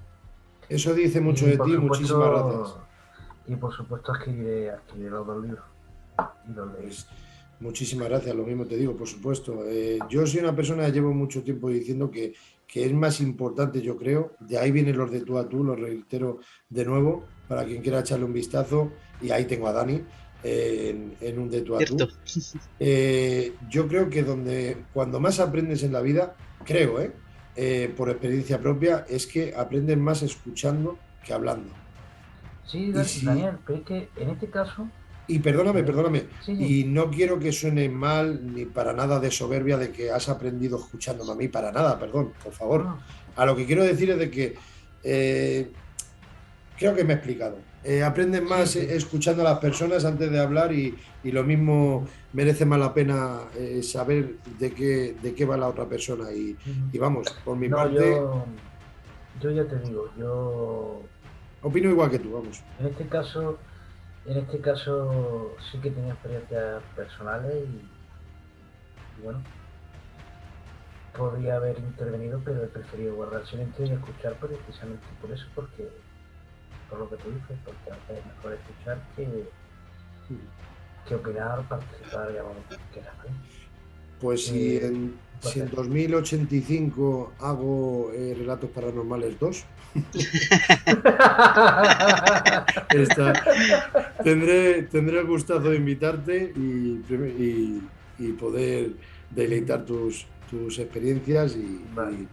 Eso dice mucho de ti, muchísimas gracias. Y por supuesto adquiriré los 2 libros y los leí. Muchísimas gracias, lo mismo te digo, por supuesto. Yo soy una persona que llevo mucho tiempo diciendo que es más importante, yo creo, de ahí vienen los de tú a tú, lo reitero de nuevo, para quien quiera echarle un vistazo, y ahí tengo a Dani en un de tú a Cierto. tú. Yo creo que cuando más aprendes en la vida, creo, por experiencia propia, es que aprendes más escuchando que hablando. Sí, Y si, Daniel, pero es que en este caso, Y perdóname, perdóname, sí, sí, y no quiero que suene mal ni para nada de soberbia de que has aprendido escuchándome a mí, para nada, perdón, por no, favor. no, A lo que quiero decir es de que eh, creo que me he explicado. Aprendes sí, más sí, escuchando a las personas antes de hablar y lo mismo merece más la pena saber de qué va la otra persona. Y vamos, por mi no, parte, yo ya te digo, yo opino igual que tú, vamos. en este caso, en este caso sí que tenía experiencias personales y bueno, podría haber intervenido, pero he preferido guardar silencio y escuchar precisamente por eso, porque por lo que tú dices, porque a veces es mejor escuchar que opinar, participar, llamamos como quieras, ¿vale? Pues si Un en placer. 2085 hago Relatos Paranormales 2, tendré el gustazo de invitarte y poder deleitar tus experiencias Vale.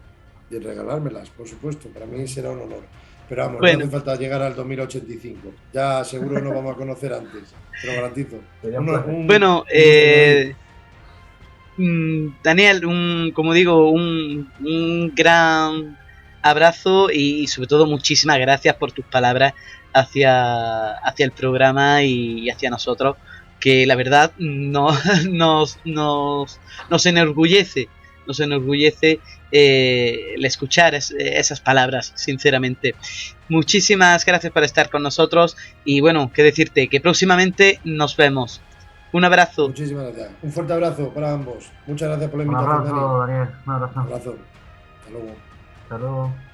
y regalármelas, por supuesto. Para mí será un honor. Pero vamos, no hace Bueno, falta llegar al 2085. Ya seguro nos vamos a conocer antes, te lo garantizo. Sería un placer. bueno, Un gusto, David. Daniel, como digo, un gran abrazo y sobre todo muchísimas gracias por tus palabras hacia el programa y hacia nosotros, que la verdad nos enorgullece el escuchar esas palabras, sinceramente. Muchísimas gracias por estar con nosotros y bueno, qué decirte, que próximamente nos vemos. Un abrazo. Muchísimas gracias. Un fuerte abrazo para ambos. Muchas gracias por la Un invitación, Dani. abrazo, Daniel. Un Un abrazo. abrazo. Hasta luego. Hasta luego.